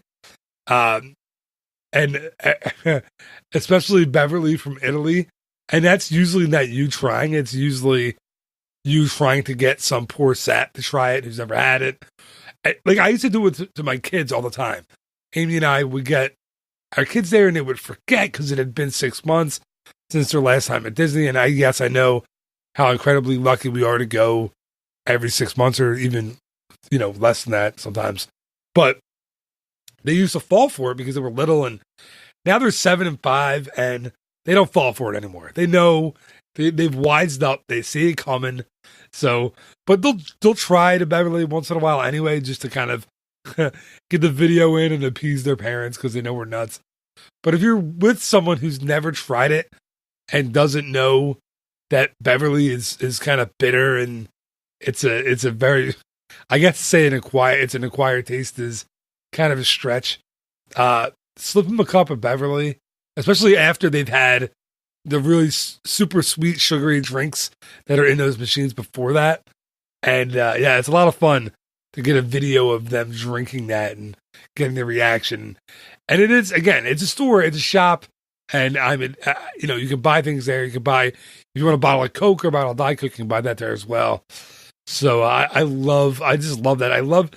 And especially Beverly from Italy. And that's usually not you trying. It's usually you trying to get some poor sap to try it who's never had it. I used to do it to my kids all the time. Amy and I would get our kids there, and they would forget because it had been 6 months since their last time at Disney. And I know how incredibly lucky we are to go every 6 months, or even, less than that sometimes. But they used to fall for it because they were little, and now they're 7 and 5, and they don't fall for it anymore. They know they've wised up. They see it coming. So, but they'll try to Beverly once in a while anyway, just to kind of get the video in and appease their parents because they know we're nuts. But if you're with someone who's never tried it and doesn't know that Beverly is kind of bitter, and it's a very, I guess saying it's an acquired taste is kind of a stretch. Slip them a cup of Beverly, especially after they've had the really super sweet sugary drinks that are in those machines before that. And it's a lot of fun to get a video of them drinking that and getting the reaction. And it is, again, it's a store, it's a shop, and you can buy things there. You can buy, if you want a bottle of Coke or a bottle of Diet Coke, you can buy that there as well. So I just love that. I love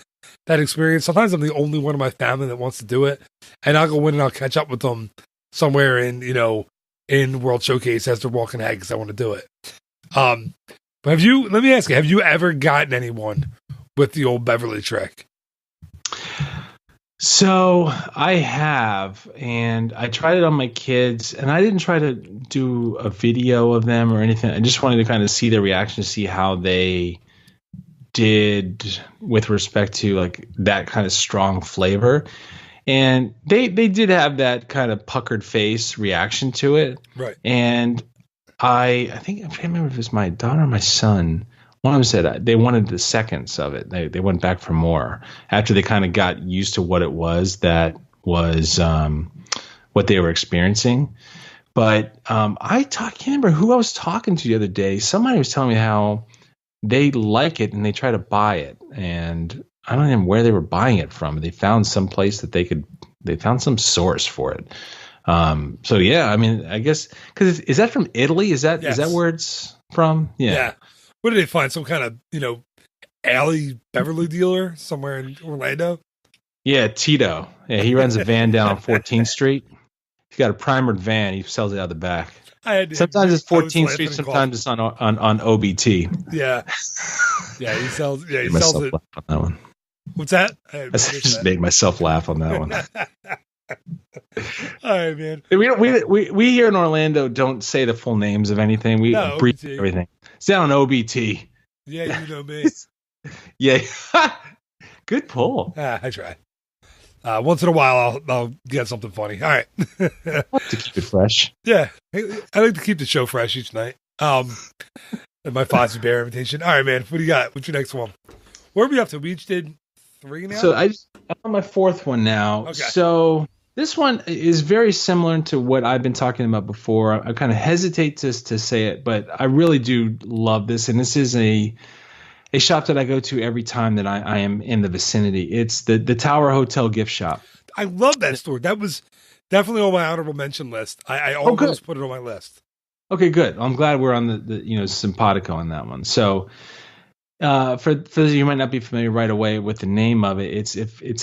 that experience. Sometimes I'm the only one in my family that wants to do it, and I'll go in and I'll catch up with them somewhere in World Showcase as they're walking ahead because I want to do it. But let me ask you, have you ever gotten anyone with the old Beverly trick? So I have, and I tried it on my kids, and I didn't try to do a video of them or anything. I just wanted to kind of see their reaction, to see how they did with respect to like that kind of strong flavor. And they did have that kind of puckered face reaction to it. Right. And I can't remember if it was my daughter or my son. One of them said they wanted the seconds of it. They went back for more after they kind of got used to what it was that was what they were experiencing. But I can't remember who I was talking to the other day. Somebody was telling me how they like it and they try to buy it. And I don't know where they were buying it from. They found some place that they found some source for it. So yeah, I mean, I guess, because is that from Italy? Is that where it's from? Yeah. What did they find? Some kind of, alley Beverly dealer somewhere in Orlando? Yeah, Tito. Yeah, he runs a van down on 14th Street. He's got a primered van. He sells it out the back. Sometimes it's 14th Street. Sometimes it's on OBT. Yeah. Yeah, he sells it. On that one. What's that? I just made myself laugh on that one. All right, man. We here in Orlando don't say the full names of anything. We brief everything. It's down on OBT. Yeah, you know me. Yeah. Good pull. I try. Once in a while, I'll get something funny. All right. To keep it fresh. Yeah. I like to keep the show fresh each night. And my Fozzie Bear invitation. All right, man. What do you got? What's your next one? Where are we up to? We each did 3 now? So I'm on my 4th one now. Okay. So this one is very similar to what I've been talking about before. I kind of hesitate to say it, but I really do love this. And this is a shop that I go to every time that I am in the vicinity. It's the Tower Hotel gift shop. I love that store. That was definitely on my honorable mention list. I almost put it on my list. Okay, good. I'm glad we're on the simpatico on that one. So for those of you who might not be familiar right away with the name of it, it's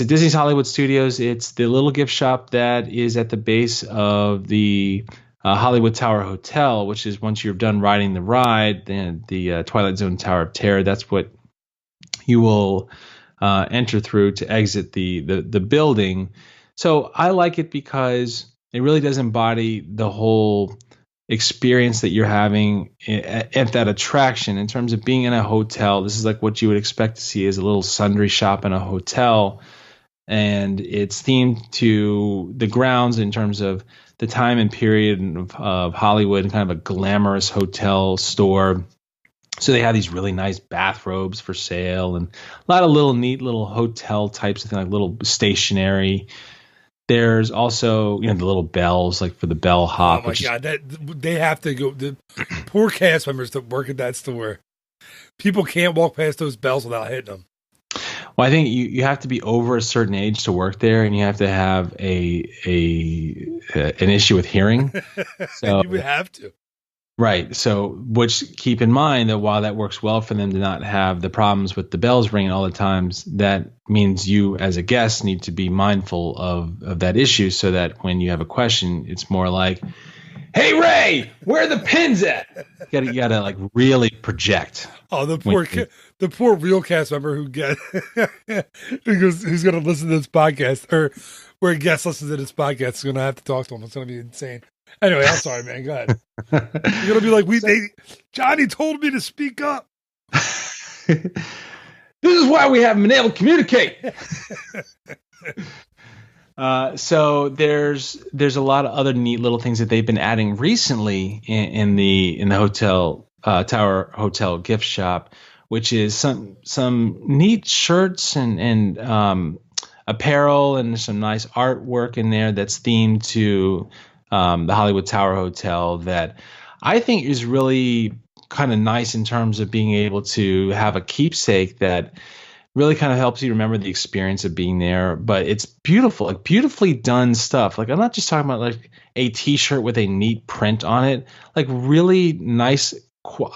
a Disney's Hollywood Studios. It's the little gift shop that is at the base of the Hollywood Tower Hotel, which is once you're done riding the ride, then the Twilight Zone Tower of Terror. That's what you will enter through to exit the building. So I like it because it really does embody the whole experience that you're having at that attraction in terms of being in a hotel. This is like what you would expect to see as a little sundry shop in a hotel. And it's themed to the grounds in terms of the time and period of Hollywood, kind of a glamorous hotel store. So they have these really nice bathrobes for sale and a lot of little neat little hotel types of things, like little stationery. There's also, the little bells, like for the bellhop. Oh my God, they have to go. The poor cast members that work at that store. People can't walk past those bells without hitting them. Well, I think you have to be over a certain age to work there, and you have to have an issue with hearing. So you would have to. Right. So, which keep in mind that while that works well for them to not have the problems with the bells ringing all the times, that means you as a guest need to be mindful of that issue so that when you have a question, it's more like, hey, Ray, where are the pins at? You gotta like really project. Oh, the poor real cast member who's going to listen to this podcast, or where a guest listens to this podcast is going to have to talk to him. It's going to be insane. Anyway, I'm sorry, man. Go ahead. You're gonna be like, Johnny told me to speak up. This is why we haven't been able to communicate. So there's a lot of other neat little things that they've been adding recently in the hotel Tower Hotel gift shop, which is some neat shirts and apparel and some nice artwork in there that's themed to the Hollywood Tower Hotel that I think is really kind of nice in terms of being able to have a keepsake that really kind of helps you remember the experience of being there. But it's beautiful, like beautifully done stuff. Like I'm not just talking about like a t-shirt with a neat print on it, like really nice,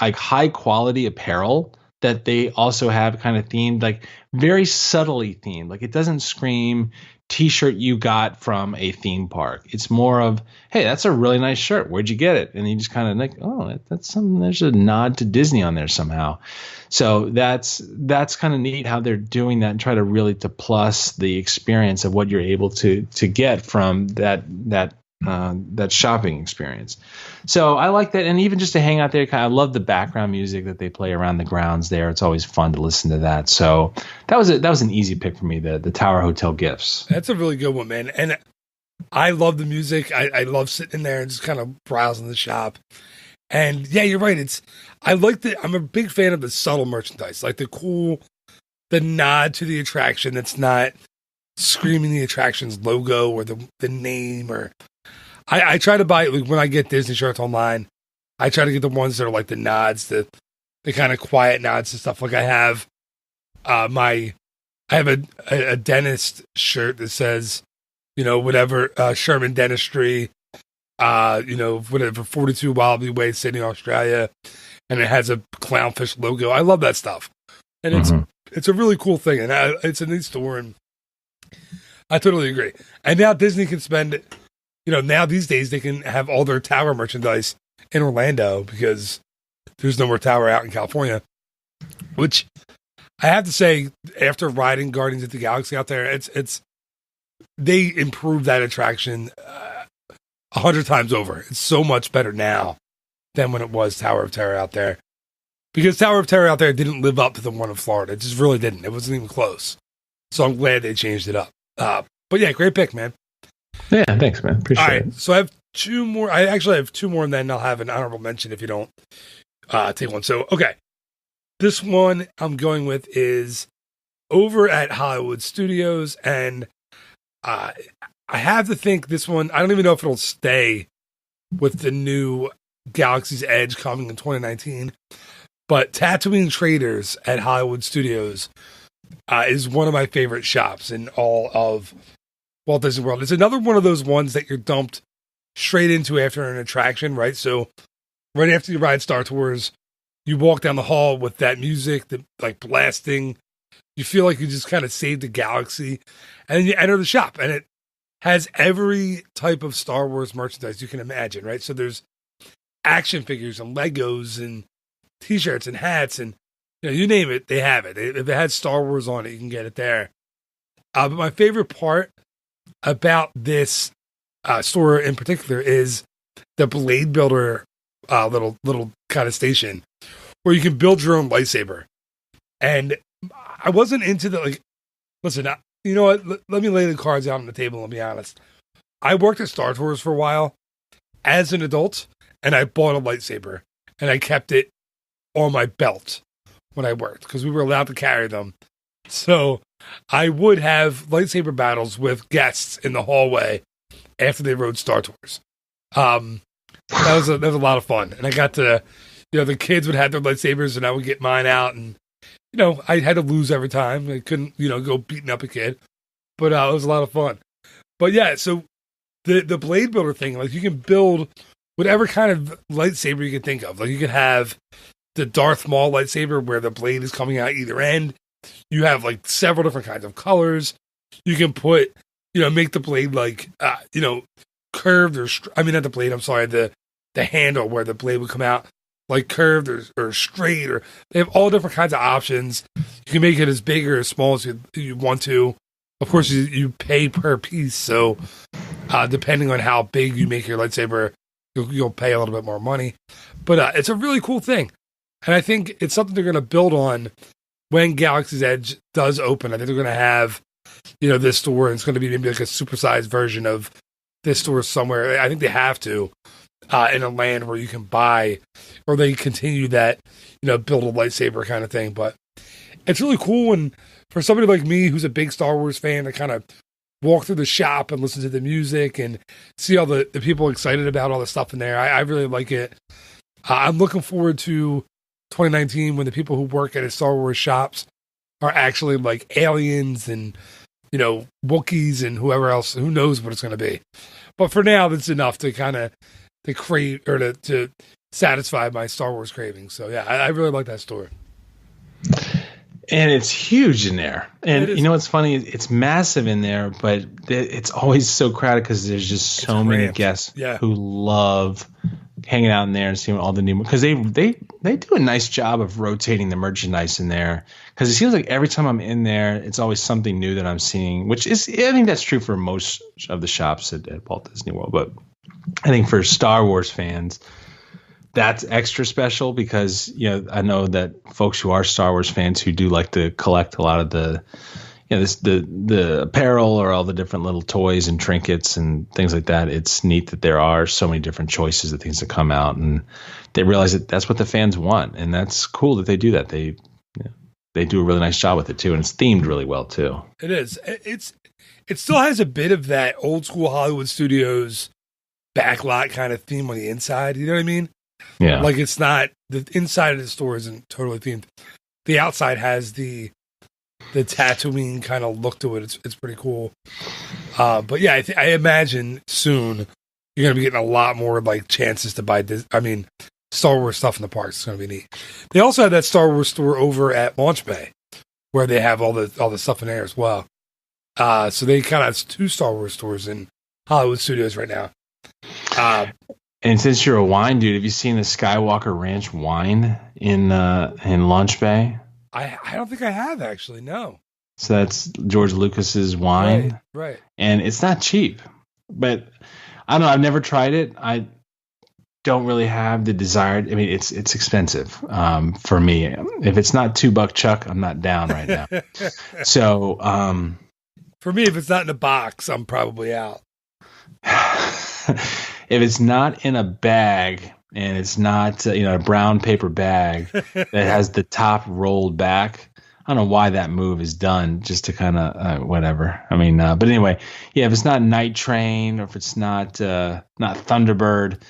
like high quality apparel that they also have kind of themed, like very subtly themed. Like it doesn't scream t-shirt you got from a theme park. It's more of, hey, that's a really nice shirt. Where'd you get it? And you just kind of like, oh, that's something. There's a nod to Disney on there somehow. So that's kind of neat how they're doing that and try to really to plus the experience of what you're able to get from that shopping experience. So I like that, and even just to hang out there, I love the background music that they play around the grounds there. It's always fun to listen to that. So that was an easy pick for me, the Tower Hotel gifts. That's a really good one, man. And I love the music. I love sitting there and just kind of browsing the shop. And yeah, you're right. I'm a big fan of the subtle merchandise, like the nod to the attraction that's not screaming the attraction's logo or the name. Or I try to buy, like when I get Disney shirts online, I try to get the ones that are like the nods, the kind of quiet nods and stuff. Like I have I have a dentist shirt that says, whatever, Sherman Dentistry, whatever, 42 Wallaby Way, Sydney, Australia, and it has a clownfish logo. I love that stuff, and it's a really cool thing, and it's a neat store, and I totally agree. And now Disney can spend, now these days they can have all their tower merchandise in Orlando because there's no more tower out in California, which I have to say, after riding Guardians of the Galaxy out there, they improved that attraction 100 times over. It's so much better now than when it was Tower of Terror out there. because Tower of Terror out there didn't live up to the one in Florida. It just really didn't. It wasn't even close. So I'm glad they changed it up. But yeah, great pick, man. Yeah, thanks, man. Appreciate All right, it. so I have two more. I actually have two more, and then I'll have an honorable mention if you don't take one. So, okay. This one I'm going with is over at Hollywood Studios, and I have to think this one, I don't even know if it'll stay with the new Galaxy's Edge coming in 2019, but Tatooine Traders at Hollywood Studios is one of my favorite shops in all of Walt Disney World. It's another one of those ones that you're dumped straight into after an attraction, right? So right after you ride Star Tours, you walk down the hall with that music, like blasting. You feel like you just kind of saved the galaxy, and then you enter the shop, and it has every type of Star Wars merchandise you can imagine, right? So there's action figures and Legos and T-shirts and hats, and you name it, they have it. If it has Star Wars on it, you can get it there. But my favorite part about this store in particular is the Blade Builder little kind of station where you can build your own lightsaber. And I wasn't into listen, you know what? Let me lay the cards out on the table and be honest. I worked at Star Tours for a while as an adult, and I bought a lightsaber, and I kept it on my belt when I worked because we were allowed to carry them. So I would have lightsaber battles with guests in the hallway after they rode Star Tours. That was a lot of fun, and I got to, the kids would have their lightsabers, and I would get mine out, and I had to lose every time. I couldn't, go beating up a kid, but it was a lot of fun. But yeah, so the Blade Builder thing, like you can build whatever kind of lightsaber you can think of. Like you could have the Darth Maul lightsaber where the blade is coming out either end. You have like several different kinds of colors. You can put, make the blade like, curved or, not the blade, I'm sorry, the handle where the blade would come out like curved or straight, or they have all different kinds of options. You can make it as big or as small as you want to. Of course, you pay per piece, so depending on how big you make your lightsaber, you'll pay a little bit more money. But it's a really cool thing, and I think it's something they're going to build on when Galaxy's Edge does open. I think they're going to have, this store, and it's going to be maybe like a supersized version of this store somewhere. I think they have to. In a land where you can buy, or they continue that, build a lightsaber kind of thing. But it's really cool. And for somebody like me, who's a big Star Wars fan, to kind of walk through the shop and listen to the music and see all the people excited about all the stuff in there, I really like it. I'm looking forward to 2019 when the people who work at the Star Wars shops are actually like aliens and, Wookiees and whoever else, who knows what it's going to be. But for now, that's enough to kind of to crave or to satisfy my Star Wars cravings. So yeah, I really like that store. And it's huge in there. And you know what's funny? It's massive in there, but it's always so crowded because there's just so many guests who love hanging out in there and seeing all the new, because they do a nice job of rotating the merchandise in there, because it seems like every time I'm in there, it's always something new that I'm seeing, which is, I think that's true for most of the shops at Walt Disney World. But I think for Star Wars fans, that's extra special because, I know that folks who are Star Wars fans who do like to collect a lot of the, the apparel or all the different little toys and trinkets and things like that. It's neat that there are so many different choices of things that come out, and they realize that that's what the fans want. And that's cool that they do that. They do a really nice job with it too. And it's themed really well too. It is. It still has a bit of that old school Hollywood Studios backlot kind of theme on the inside. You know what I mean? Yeah. Like it's not, the inside of the store isn't totally themed. The outside has the Tatooine kind of look to it. It's pretty cool. But yeah, I imagine soon you're going to be getting a lot more like chances to buy Star Wars stuff in the parks. It's going to be neat. They also have that Star Wars store over at Launch Bay where they have all the stuff in there as well. So they kind of have two Star Wars stores in Hollywood Studios right now. And since you're a wine dude, have you seen the Skywalker Ranch wine in Launch Bay? I don't think I have, actually. No. So that's George Lucas's wine, right? And it's not cheap, but I don't know. I've never tried it. don't really have the desired. I mean, it's expensive for me. If it's not $2 chuck, I'm not down right now. So for me, if it's not in a box, I'm probably out. If it's not in a bag and it's not a brown paper bag that has the top rolled back, I don't know why that move is done, just to kind of whatever. I mean, but anyway, yeah. If it's not Night Train or if it's not Thunderbird,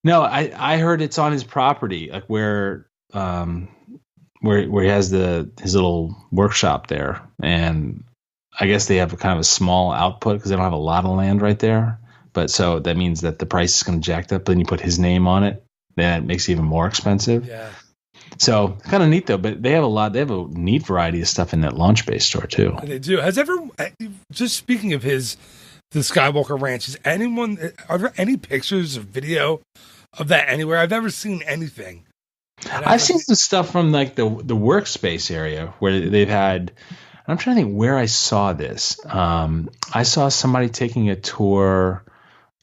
no. I heard it's on his property, like where he has his little workshop there, and I guess they have a kind of a small output because they don't have a lot of land right there. But so that means that the price is going to jack up. But then you put his name on it, then it makes it even more expensive. Yeah. So kind of neat though. But they have a neat variety of stuff in that launch base store too. They do. Just speaking of the Skywalker Ranch, are there any pictures or video of that anywhere? I've never seen anything. I've seen some stuff from like the workspace area where they've had. I'm trying to think where I saw this. I saw somebody taking a tour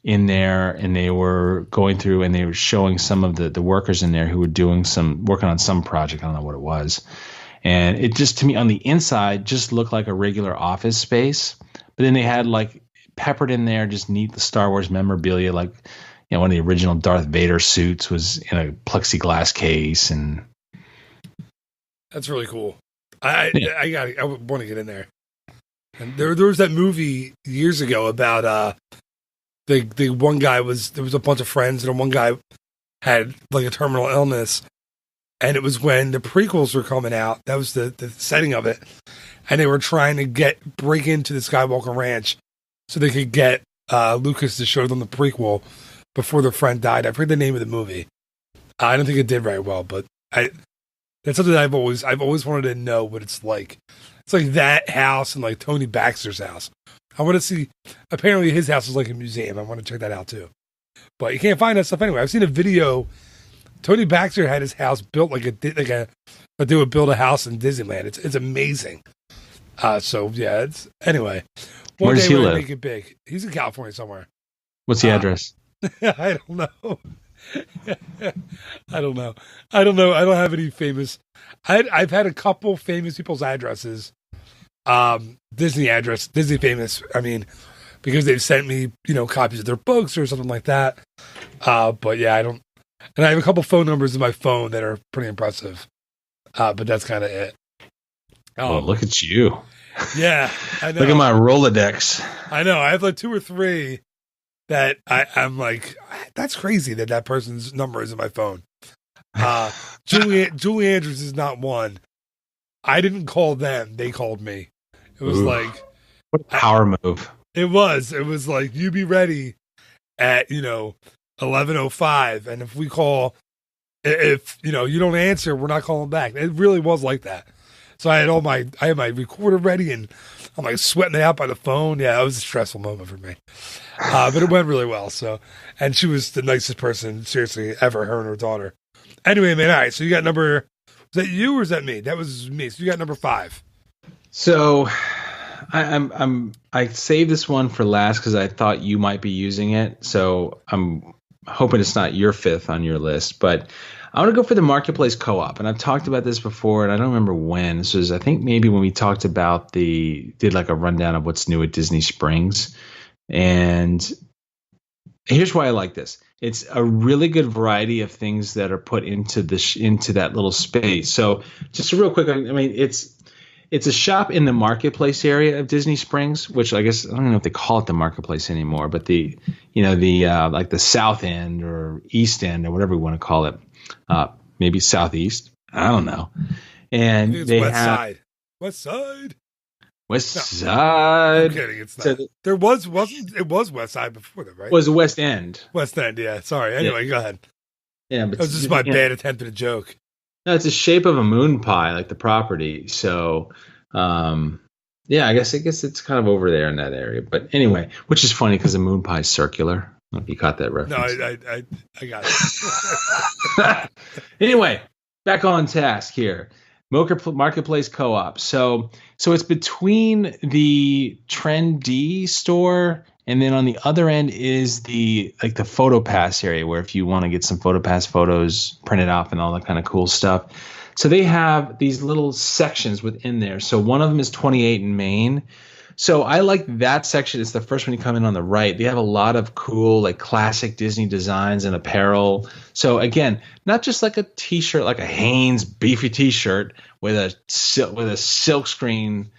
in there, and they were going through and they were showing some of the workers in there who were working on some project. I don't know what it was. And it just, to me, on the inside, just looked like a regular office space. But then they had like peppered in there just neat the Star Wars memorabilia, like one of the original Darth Vader suits was in a plexiglass case, and that's really cool. I want to get in there. And there was that movie years ago about the one guy there was a bunch of friends, and one guy had like a terminal illness, and it was when the prequels were coming out. That was the setting of it, and they were trying to break into the Skywalker Ranch so they could get Lucas to show them the prequel before their friend died. I forget the name of the movie. I don't think it did very well, but that's something that I've always wanted to know what it's like. It's like that house and like Tony Baxter's house. I want to see. Apparently, his house is like a museum. I want to check that out too. But you can't find that stuff anyway. I've seen a video. Tony Baxter had his house built like they would build a house in Disneyland. It's amazing. So yeah. Anyway. Where does he live? Make it big. He's in California somewhere. What's the address? I don't know. I don't know. I don't have any famous. I've had a couple famous people's addresses. Disney famous. I mean, because they've sent me, copies of their books or something like that. But yeah, I don't. And I have a couple phone numbers in my phone that are pretty impressive. But that's kind of it. Oh, look at you. Yeah, I know. Look at my Rolodex. I know. I have like 2 or 3 that I'm like, that's crazy that person's number is in my phone. Julie Andrews is not one. I didn't call them. They called me. It was like, what a power move. It was like, you be ready at, 11:05. And if we call, if you don't answer, we're not calling back. It really was like that. So I had my recorder ready, and I'm like sweating it out by the phone. Yeah, it was a stressful moment for me. But it went really well. So, and she was the nicest person, seriously, ever, her and her daughter. Anyway, man, all right. So you got was that you or is that me? That was me. So you got number 5. So I saved this one for last because I thought you might be using it. So I'm hoping it's not your 5th on your list, but I want to go for the Marketplace Co-op. And I've talked about this before, and I don't remember when. This was, I think, maybe when we talked about did like a rundown of what's new at Disney Springs. And here's why I like this. It's a really good variety of things that are put into that little space. So just real quick, I mean, it's a shop in the Marketplace area of Disney Springs, which I guess, I don't know if they call it the Marketplace anymore, but like the South End or East End or whatever we want to call it. Maybe Southeast. I don't know. And they have West Side. West Side. I'm kidding. It's not. It was West Side before that, right? Was West End. West End. Yeah. Sorry. Anyway, Go ahead. Yeah, but that was just my bad attempt at a joke. No, it's the shape of a moon pie, like the property. So, yeah, I guess it's kind of over there in that area. But anyway, which is funny because the moon pie is circular. I don't know if you caught that reference. No, I got it. Anyway, back on task here. Marketplace Co-op. So it's between the Trendy store And then on the other end is the photo pass area, where if you want to get some photo pass photos printed off and all that kind of cool stuff. So they have these little sections within there. So one of them is 28 in Maine. So I like that section. It's the first one you come in on the right. They have a lot of cool, like classic Disney designs and apparel. So again, not just like a T-shirt, like a Hanes beefy T-shirt with a silk screen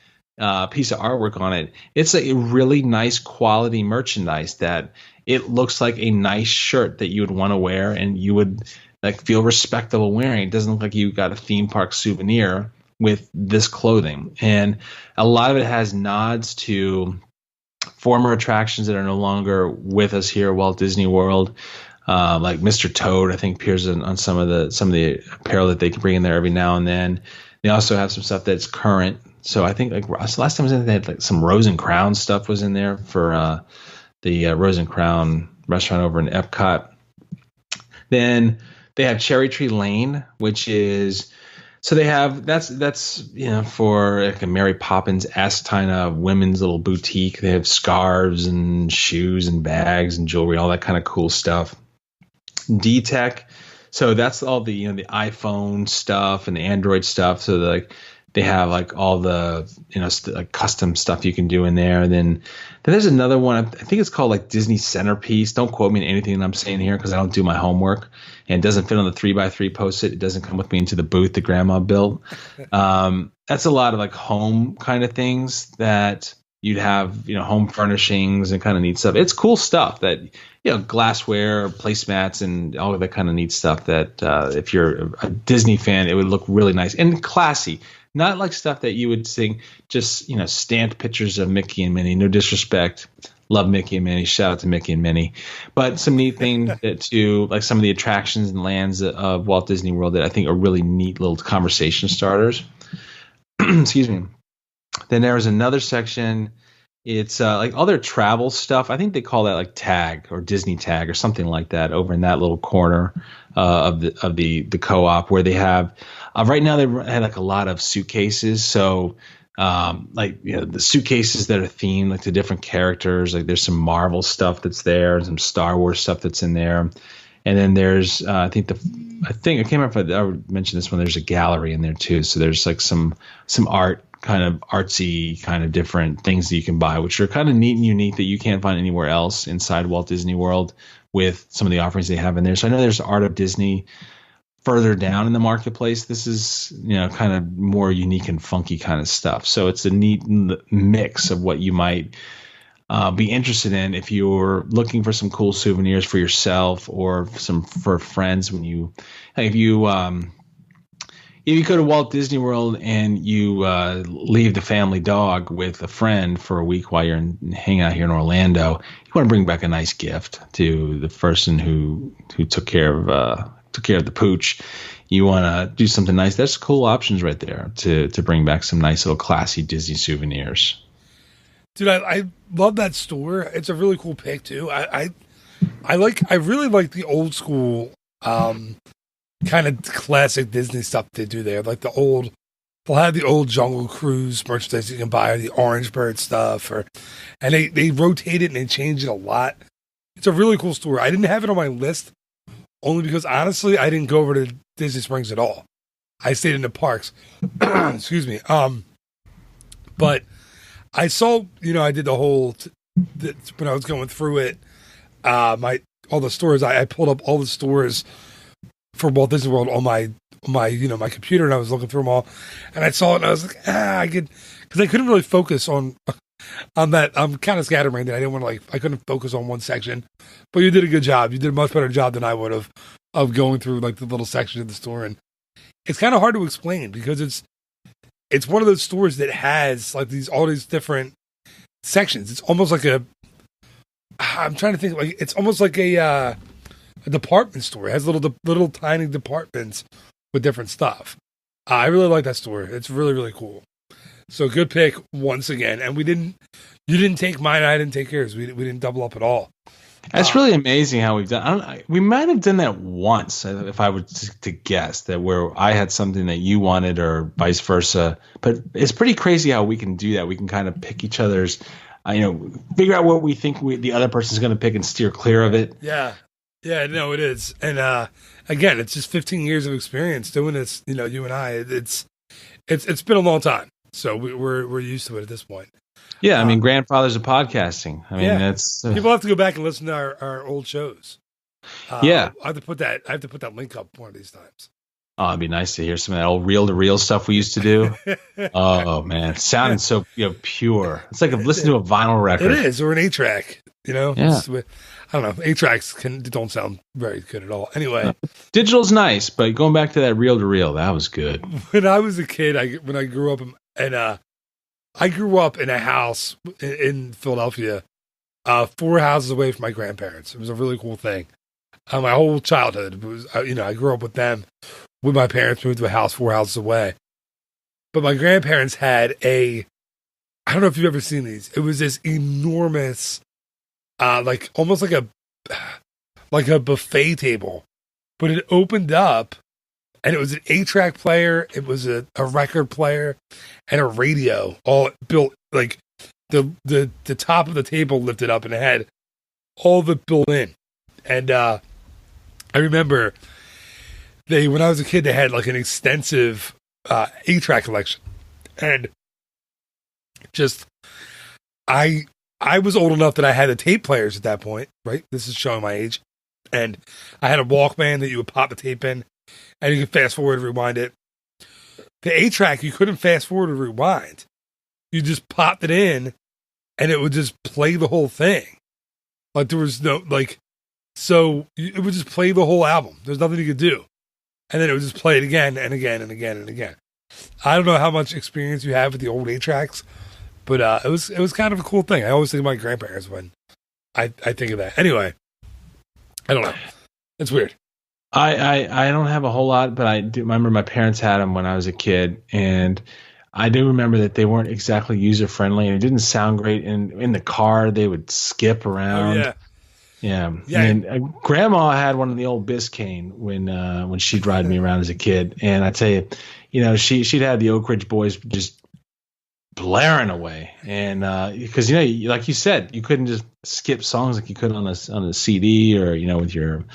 piece of artwork on it. It's a really nice quality merchandise that it looks like a nice shirt that you would want to wear and you would like feel respectable wearing. It doesn't look like you got a theme park souvenir with this clothing. And a lot of it has nods to former attractions that are no longer with us here at Walt Disney World. Like Mr. Toad, I think, appears on some of the apparel that they can bring in there every now and then. They also have some stuff that's current. So I think last time I was in there, they had like some Rose and Crown stuff was in there for the Rose and Crown restaurant over in Epcot. Then they have Cherry Tree Lane, which is so they have that's for like a Mary Poppins-esque kind of women's little boutique. They have scarves and shoes and bags and jewelry, all that kind of cool stuff. D-Tech, so that's all the the iPhone stuff and the Android stuff. So they have like all the like custom stuff you can do in there. Then there's another one. I think it's called like Disney Centerpiece. Don't quote me on anything that I'm saying here because I don't do my homework, and it doesn't fit on the 3x3 post-it. It doesn't come with me into the booth that Grandma built. That's a lot of like home kind of things that you'd have, home furnishings and kind of neat stuff. It's cool stuff that glassware, placemats, and all of that kind of neat stuff that if you're a Disney fan, it would look really nice and classy. Not like stuff that you would think just, stamped pictures of Mickey and Minnie. No disrespect. Love Mickey and Minnie. Shout out to Mickey and Minnie. But some neat things to like some of the attractions and lands of Walt Disney World that I think are really neat little conversation starters. Excuse me. Then there's another section. It's like all their travel stuff. I think they call that like Tag or Disney Tag or something like that over in that little corner of the co-op where they have right now they had like a lot of suitcases. So the suitcases that are themed like to different characters. Like there's some Marvel stuff that's there, and some Star Wars stuff that's in there. And then there's I think I can't remember if I would mention this one. There's a gallery in there too. So there's like some art, kind of artsy, kind of different things that you can buy, which are kind of neat and unique that you can't find anywhere else inside Walt Disney World with some of the offerings they have in there. So I know there's Art of Disney further down in the marketplace. This is, kind of more unique and funky kind of stuff. So it's a neat mix of what you might be interested in if you're looking for some cool souvenirs for yourself or for friends. If you go to Walt Disney World and you leave the family dog with a friend for a week while you're hanging out here in Orlando, you want to bring back a nice gift to the person who took care of the pooch. You want to do something nice. That's cool options right there to bring back some nice little classy Disney souvenirs. Dude, I love that store. It's a really cool pick too. I really like the old school kind of classic Disney stuff they do there. Like they'll have the old Jungle Cruise merchandise you can buy, or the Orange Bird stuff, and they rotate it and they change it a lot. It's a really cool store. I didn't have it on my list only because honestly I didn't go over to Disney Springs at all. I stayed in the parks. Excuse me. But I saw, I did the whole when I was going through it. All the stores. I pulled up all the stores for Walt Disney World on my my computer, and I was looking through them all, and I saw it, and I was like, because I couldn't really focus on that. I'm kind of scatterbrained, and I didn't want to I couldn't focus on one section. But you did a good job. You did a much better job than I would have of going through like the little section of the store, and it's kind of hard to explain because it's one of those stores that has like all these different sections. It's almost like I'm trying to think, like it's almost like a department store. It has little tiny departments with different stuff. I really like that store. It's really, really cool. So good pick once again. And you didn't take mine. I didn't take yours. We didn't double up at all. That's really amazing how we've done. We might have done that once, if I were to guess, that where I had something that you wanted or vice versa. But it's pretty crazy how we can do that. We can kind of pick each other's figure out what we think the other person's going to pick and steer clear of it. Yeah. Yeah, no, it is. And again, it's just 15 years of experience doing this, you and I. It's been a long time. So we're used to it at this point. Yeah, I mean, grandfathers of podcasting. I mean, that's people have to go back and listen to our old shows. Yeah. I have to put that link up one of these times. Oh, it'd be nice to hear some of that old reel-to-reel stuff we used to do. Oh man, it sounded so pure. It's like listening to a vinyl record. It is, or an 8-track. Yeah. I don't know. 8-tracks don't sound very good at all. Anyway, digital's nice, but going back to that reel-to-reel, that was good. When I was a kid, when I grew up, I grew up in a house in Philadelphia, 4 houses away from my grandparents. It was a really cool thing. My whole childhood was, I grew up with them. With my parents, moved to a house 4 houses away. But my grandparents had I don't know if you've ever seen these. It was this enormous, almost like a buffet table, but it opened up, and it was an 8-track player. It was a record player and a radio, all built like the top of the table lifted up, and it had all of it built in. And I remember when I was a kid, they had like an extensive 8-track collection, and just I was old enough that I had the tape players at that point, right? This is showing my age. And I had a Walkman that you would pop the tape in, and you could fast forward and rewind it. The 8-track, you couldn't fast forward or rewind. You just popped it in, and it would just play the whole thing. Like there was no, so it would just play the whole album. There's nothing you could do. And then it would just play it again and again and again and again. I don't know how much experience you have with the old 8-tracks, but it was kind of a cool thing. I always think of my grandparents when I think of that. Anyway, I don't know. It's weird. I don't have a whole lot, but I do remember my parents had them when I was a kid, and I do remember that they weren't exactly user friendly, and it didn't sound great. And in the car, they would skip around. Oh, yeah. Yeah. And Grandma had one of the old Biscayne when she'd ride me around as a kid, and I tell you, she'd have the Oak Ridge Boys just blaring away, and because like you said, you couldn't just skip songs like you could on a CD or with your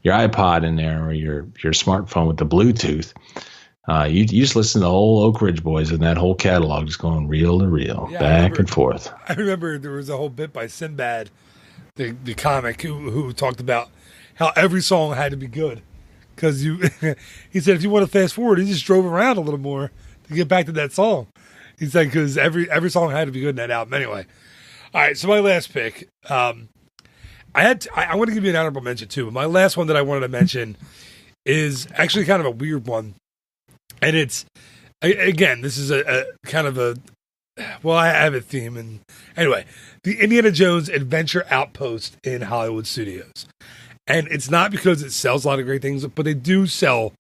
iPod in there or your smartphone with the Bluetooth. You just listen to the whole Oak Ridge Boys and that whole catalog just going reel to reel, back and forth. I remember there was a whole bit by Sinbad, the comic, who talked about how every song had to be good, because he said if you want to fast forward, he just drove around a little more to get back to that song. He said because every song had to be good in that album. Anyway, all right. So my last pick, I want to give you an honorable mention too. But my last one that I wanted to mention is actually kind of a weird one, and it's again, this is a kind of I have a theme, and anyway, the Indiana Jones Adventure Outpost in Hollywood Studios, and it's not because it sells a lot of great things, but they do sell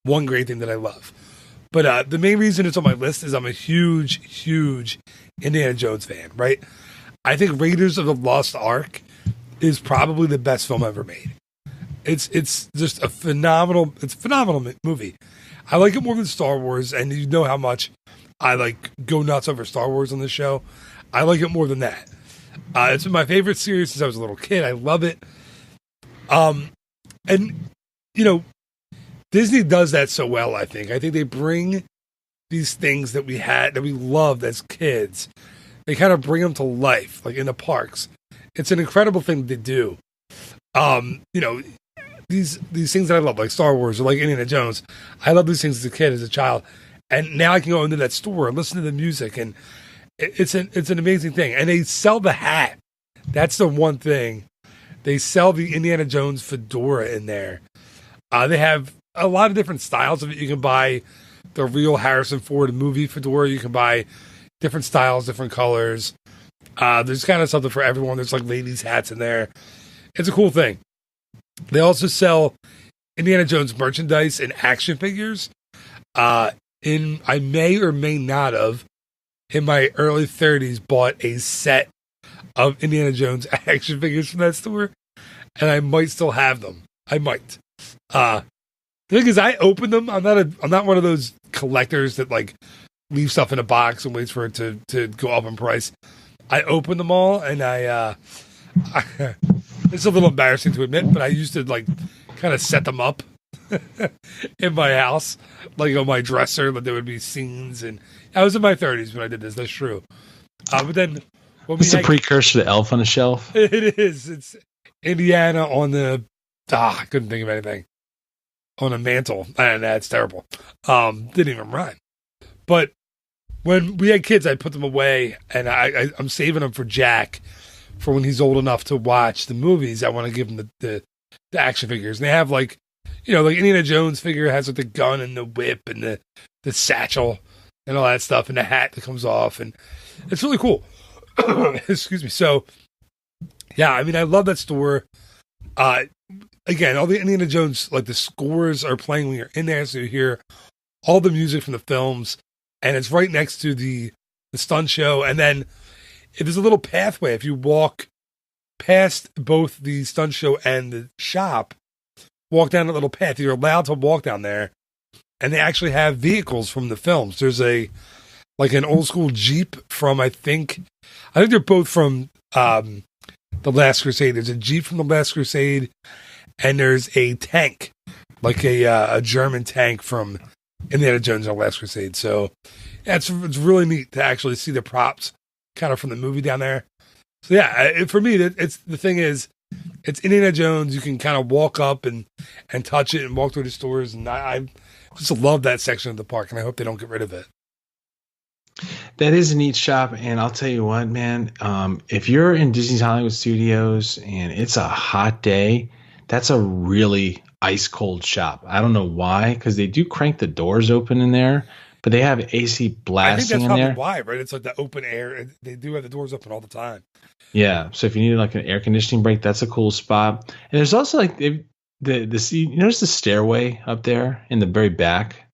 one great thing that I love. But the main reason it's on my list is I'm a huge, huge Indiana Jones fan, right? I think Raiders of the Lost Ark is probably the best film ever made. It's just a phenomenal movie. I like it more than Star Wars, and you know how much I go nuts over Star Wars on this show. I like it more than that. It's been my favorite series since I was a little kid. I love it. And Disney does that so well, I think. I think they bring these things that we loved as kids. They kind of bring them to life, like in the parks. It's an incredible thing they do. These things that I love, like Star Wars or like Indiana Jones. I love these things as a kid, as a child. And now I can go into that store and listen to the music, and it's an amazing thing. And they sell the hat. That's the one thing. They sell the Indiana Jones fedora in there. They have a lot of different styles of it. You can buy the real Harrison Ford movie fedora. You can buy different styles, different colors. There's kind of something for everyone. There's like ladies' hats in there. It's a cool thing. They also sell Indiana Jones merchandise and action figures. I may or may not have, in my early 30s, bought a set of Indiana Jones action figures from that store, and I might still have them. I might. The thing is, I open them. I'm not one of those collectors that leave stuff in a box and waits for it to go up in price. I opened them all, and it's a little embarrassing to admit, but I used to like kind of set them up in my house, like on my dresser, but there would be scenes. And I was in my 30s when I did this. That's true. But then when it's a precursor to Elf on a Shelf. It is. It's Indiana on the. I couldn't think of anything. On a mantle, and that's terrible. Didn't even rhyme. But when we had kids, I put them away, and I'm saving them for Jack, for when he's old enough to watch the movies. I want to give him the action figures. And they have like Indiana Jones figure has like the gun and the whip and the satchel and all that stuff and the hat that comes off, and it's really cool. Excuse me. So yeah, I mean, I love that store. Again, all the Indiana Jones, like the scores are playing when you're in there, so you hear all the music from the films, and it's right next to the stunt show. And then there's a little pathway. If you walk past both the stunt show and the shop, walk down a little path. You're allowed to walk down there, and they actually have vehicles from the films. There's an old school Jeep from I think they're both from The Last Crusade. There's a Jeep from The Last Crusade, and there's a tank, like a German tank from Indiana Jones and The Last Crusade. So yeah, it's really neat to actually see the props kind of from the movie down there. So yeah, for me, it's the thing is, it's Indiana Jones. You can kind of walk up and touch it and walk through the stores, and I just love that section of the park, and I hope they don't get rid of it. That is a neat shop, and I'll tell you what, man. If you're in Disney's Hollywood Studios and it's a hot day, that's a really ice cold shop. I don't know why, because they do crank the doors open in there, but they have AC blasting in there. I think that's probably why, right? It's like the open air. They do have the doors open all the time. Yeah, so if you need like an air conditioning break, that's a cool spot. And there's also like you notice the stairway up there in the very back.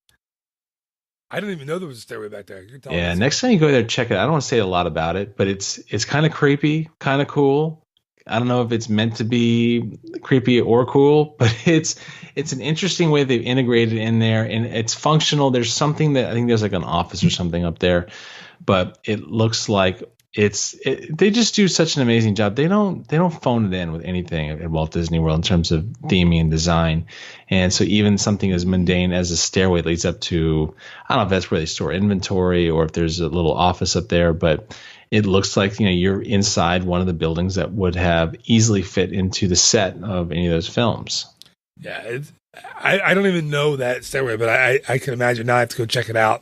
I didn't even know there was a stairway back there. Yeah, next time you go there, check it out. I don't want to say a lot about it, but it's kind of creepy, kind of cool. I don't know if it's meant to be creepy or cool, but it's an interesting way they've integrated in there, and it's functional. There's something that I think there's like an office or something up there, but it looks like they just do such an amazing job. They don't phone it in with anything at Walt Disney World in terms of theming and design. And so even something as mundane as a stairway leads up to, I don't know if that's where they store inventory or if there's a little office up there, but it looks like, you're inside one of the buildings that would have easily fit into the set of any of those films. Yeah. I don't even know that stairway, but I can imagine now I have to go check it out.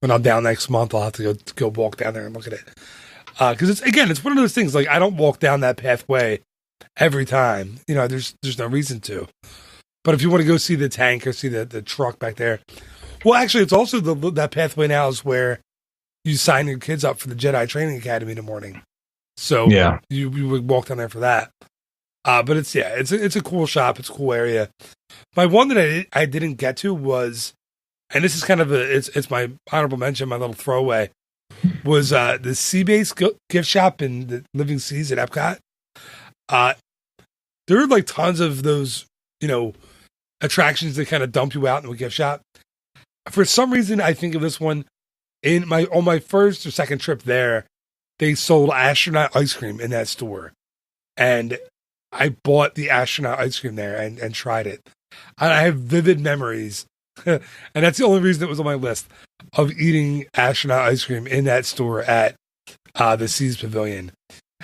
When I'm down next month, I'll have to go walk down there and look at it. Because it's one of those things, like I don't walk down that pathway every time. There's no reason to. But if you want to go see the tank or see the truck back there, well, actually, it's also that pathway now is where you sign your kids up for the Jedi Training Academy in the morning. So yeah, you would walk down there for that. But it's a cool shop. It's a cool area. My one that I didn't get to was, and this is kind of it's my honorable mention, my little throwaway, was the Sea-Base gift shop in the Living Seas at Epcot. There are like tons of those, attractions that kind of dump you out in the gift shop. For some reason, I think of this one on my first or second trip there. They sold astronaut ice cream in that store, and I bought the astronaut ice cream there and tried it. I have vivid memories, and that's the only reason it was on my list, of eating astronaut ice cream in that store at the Seas Pavilion.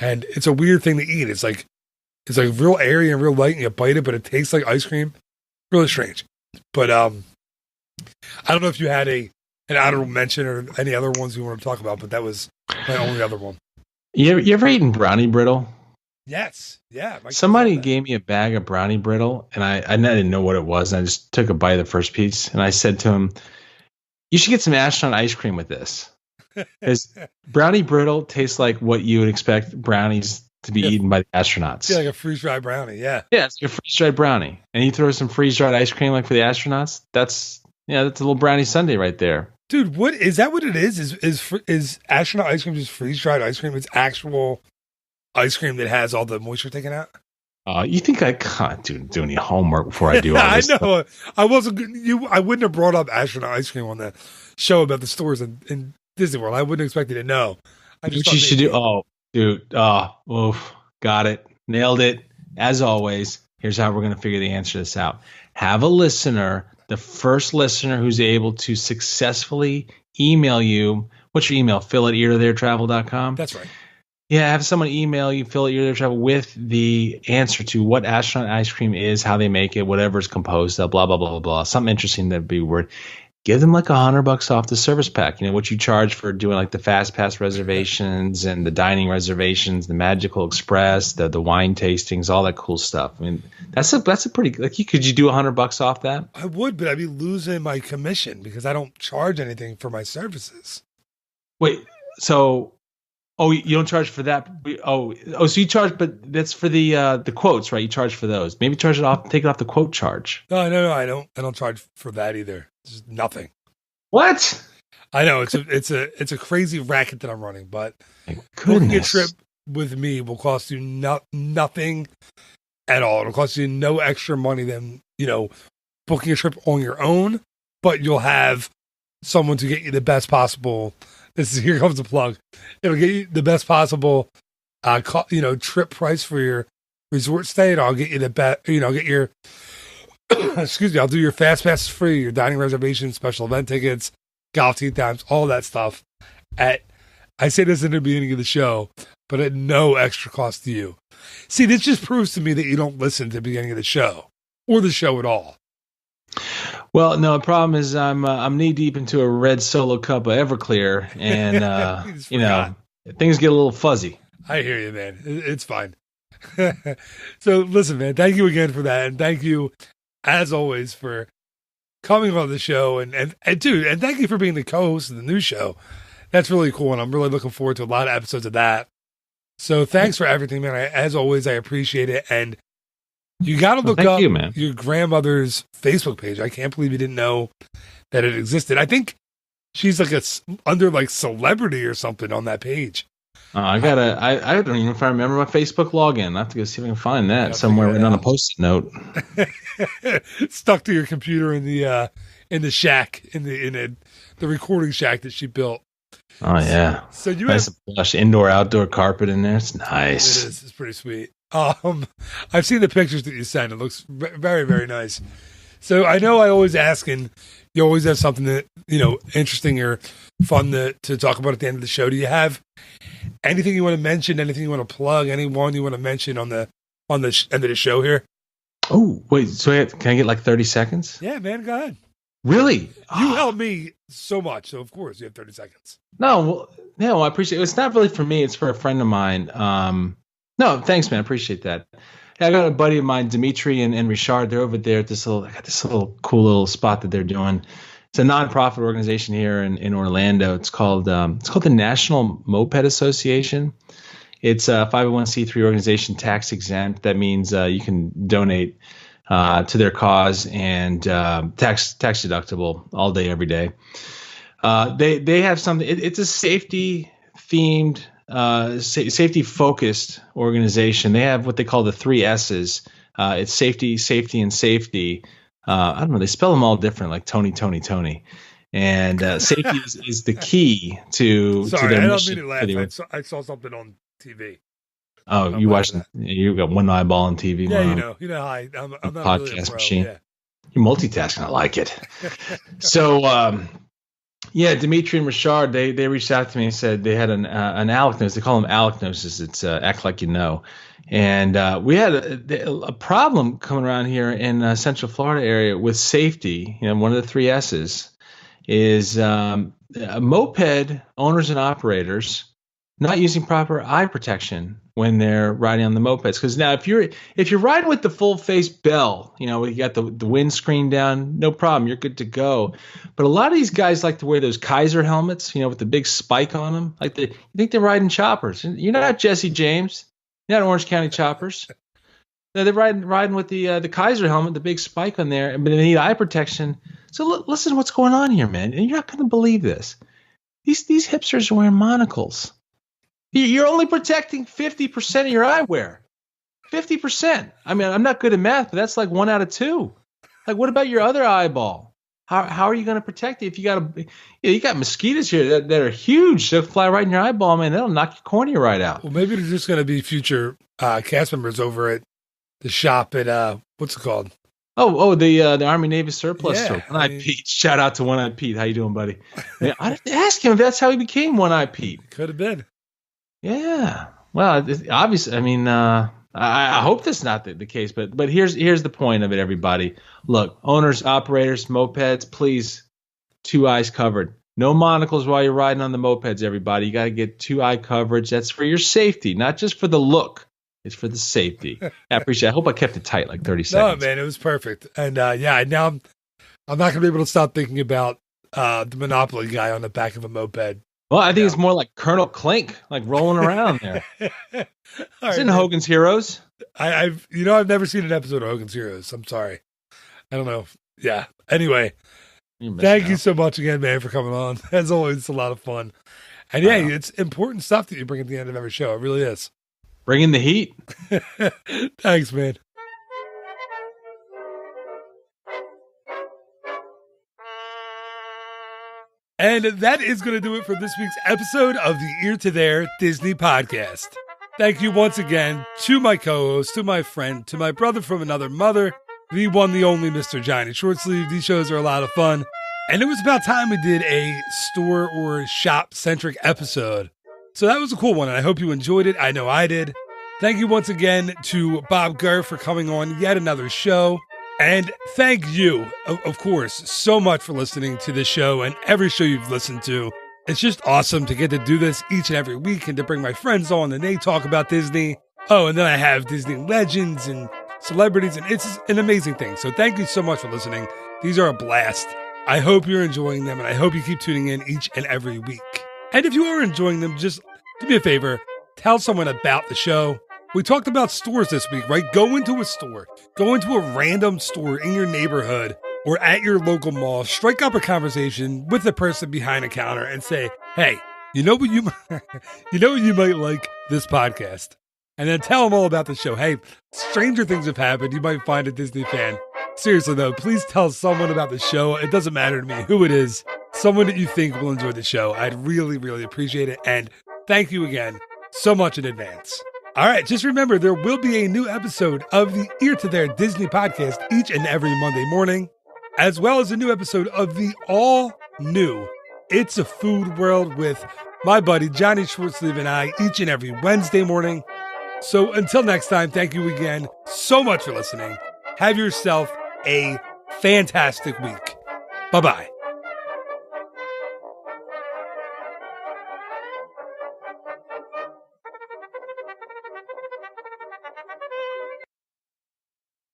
And it's a weird thing to eat. It's like real airy and real light, and you bite it, but it tastes like ice cream. Really strange. But I don't know if you had an honorable mention or any other ones you want to talk about, but that was my only other one. You ever eaten brownie brittle? Yes. Yeah. Somebody gave me a bag of brownie brittle, and I didn't know what it was. And I just took a bite of the first piece, and I said to him, "You should get some astronaut ice cream with this." Because brownie brittle tastes like what you would expect brownies to be eaten by the astronauts. Yeah, like a freeze-dried brownie, yeah. Yeah, it's like a freeze-dried brownie. And you throw some freeze-dried ice cream like for the astronauts, that's a little brownie sundae right there. Dude, what is that what it is? Is astronaut ice cream just freeze-dried ice cream? It's actual ice cream that has all the moisture taken out? You think I can't do any homework before I do all this? I know. Stuff? I wouldn't have brought up astronaut ice cream on the show about the stores in Disney World. I wouldn't expect you to know. What you should do? Dude, oof, got it. Nailed it. As always, here's how we're going to figure the answer to this out. Have a listener, the first listener who's able to successfully email you. What's your email? Phil@eartotheretravel.com? That's right. Yeah, have someone email you, Phil@eartotheretravel, with the answer to what astronaut ice cream is, how they make it, whatever it's composed of, blah, blah, blah, blah, blah. Something interesting that'd be word. Give them like $100 off the service pack. You know, what you charge for doing like the fast pass reservations and the dining reservations, the Magical Express, the wine tastings, all that cool stuff. I mean, that's a pretty, like, could you do $100 off that? I would, but I'd be losing my commission because I don't charge anything for my services. Wait, so, you don't charge for that? So you charge, but that's for the quotes, right? You charge for those. Maybe take it off the quote charge. No, I don't charge for that either. Just nothing. What? I know it's a crazy racket that I'm running, but booking a trip with me will cost you nothing at all. It'll cost you no extra money than, booking a trip on your own, but you'll have someone to get you the best possible. Here comes the plug. It'll get you the best possible, trip price for your resort stay, and I'll get you the best. I'll get your excuse me. I'll do your fast passes free, your dining reservations, special event tickets, golf tee times, all that stuff. I say this in the beginning of the show, but at no extra cost to you. See, this just proves to me that you don't listen to the beginning of the show or the show at all. Well, no, the problem is I'm knee deep into a red Solo cup of Everclear, and things get a little fuzzy. I hear you, man. It's fine. So listen, man, thank you again for that, and thank you, as always, for coming on the show, and dude, and thank you for being the co-host of the new show. That's really cool, and I'm really looking forward to a lot of episodes of that. So thanks for everything, man. As always, I appreciate it, and you got to look up your grandmother's Facebook page. I can't believe you didn't know that it existed. I think she's like under like celebrity or something on that page. I don't even know if I remember my Facebook login. I have to go see if I can find that somewhere written on a Post-it note. Stuck to your computer in the shack, in the recording shack that she built. Oh yeah. So you have plush indoor-outdoor carpet in there. It's nice. It is. It's pretty sweet. I've seen the pictures that you sent. It looks very, very nice. So I know I always ask, and you always have something that, interesting or fun to talk about at the end of the show. Do you have anything you want to mention? Anything you want to plug? Anyone you want to mention on the end of the show here? Oh, wait. So can I get like 30 seconds? Yeah, man. Go ahead. Really? You helped me so much, so of course you have 30 seconds. No, I appreciate it. It's not really for me. It's for a friend of mine. No, thanks, man. I appreciate that. Yeah, I got a buddy of mine, Dimitri and Richard. They're over there at this little cool little spot that they're doing. It's a nonprofit organization here in Orlando. It's called the National Moped Association. It's a 501c3 organization, tax exempt. That means you can donate to their cause and tax deductible all day, every day. They have something. It's a safety themed, safety focused organization. They have what they call the 3 S's. It's safety, and safety. I don't know. They spell them all different, like Tony. And safety is the key to. Sorry, to I don't mean to laugh. I saw something on TV. Oh, you watched? You got one eyeball on TV. Yeah, wow. you know. I'm not podcast really a pro, machine. Yeah. You're multitasking. I like it. So, Dimitri and Richard, they reached out to me and said they had an alknosis. They call them alknosis. It's act like you know. And we had a problem coming around here in Central Florida area with safety. One of the 3 S's is moped owners and operators not using proper eye protection when they're riding on the mopeds. Because now, if you're riding with the full face bell, you got the windscreen down, no problem, you're good to go. But a lot of these guys like to wear those Kaiser helmets, with the big spike on them. You think they're riding choppers. You're not Jesse James. You're not Orange County choppers. No, they're riding with the Kaiser helmet, the big spike on there, but they need eye protection. So listen to what's going on here, man. And you're not going to believe this. These hipsters are wearing monocles. You're only protecting 50% of your eyewear. 50%. I mean, I'm not good at math, but that's like 1 out of 2. Like, what about your other eyeball? How are you going to protect it if you got mosquitoes here that are huge? They'll fly right in your eyeball, man. That'll knock your cornea right out. Well, maybe they're just going to be future cast members over at the shop at what's it called? The Army Navy surplus store. Yeah, One-Eyed Pete. Shout out to One-Eyed Pete. How you doing, buddy? Man, I didn't ask him if that's how he became One-Eyed Pete. Could have been. Yeah. Well, obviously, I mean, I hope that's not the case, but here's the point of it, everybody. Look, owners, operators, mopeds, please, 2 eyes covered. No monocles while you're riding on the mopeds, everybody. You got to get 2-eye coverage. That's for your safety, not just for the look. It's for the safety. I appreciate it. I hope I kept it tight, like 30 seconds. No, man, it was perfect. And now I'm not going to be able to stop thinking about the Monopoly guy on the back of a moped. Well, I think it's more like Colonel Clink, like rolling around there. It's in Hogan's Heroes. I've never seen an episode of Hogan's Heroes. I'm sorry. I don't know. Yeah. Anyway, thank you so much again, man, for coming on. As always, it's a lot of fun. And yeah, it's important stuff that you bring at the end of every show. It really is. Bringing the heat. Thanks, man. And that is going to do it for this week's episode of the Ear to There Disney Podcast. Thank you once again to my co-host, to my friend, to my brother from another mother, the one, the only Mr. Johnny Shortsleeve. These shows are a lot of fun. And it was about time we did a store or shop-centric episode. So that was a cool one, and I hope you enjoyed it. I know I did. Thank you once again to Bob Gurr for coming on yet another show. And thank you, of course, so much for listening to this show and every show you've listened to. It's just awesome to get to do this each and every week and to bring my friends on and they talk about Disney. Oh, and then I have Disney legends and celebrities, and it's an amazing thing. So thank you so much for listening. These are a blast. I hope you're enjoying them, and I hope you keep tuning in each and every week. And if you are enjoying them, just do me a favor, tell someone about the show. We talked about stores this week, right? Go into a store. Go into a random store in your neighborhood or at your local mall. Strike up a conversation with the person behind the counter and say, hey, you know what you might like this podcast. And then tell them all about the show. Hey, stranger things have happened. You might find a Disney fan. Seriously, though, please tell someone about the show. It doesn't matter to me who it is. Someone that you think will enjoy the show. I'd really, really appreciate it. And thank you again so much in advance. All right, just remember, there will be a new episode of the Ear to There Disney Podcast each and every Monday morning, as well as a new episode of the all-new It's a Food World with my buddy Johnny Shortsleeve and I each and every Wednesday morning. So until next time, thank you again so much for listening. Have yourself a fantastic week. Bye-bye.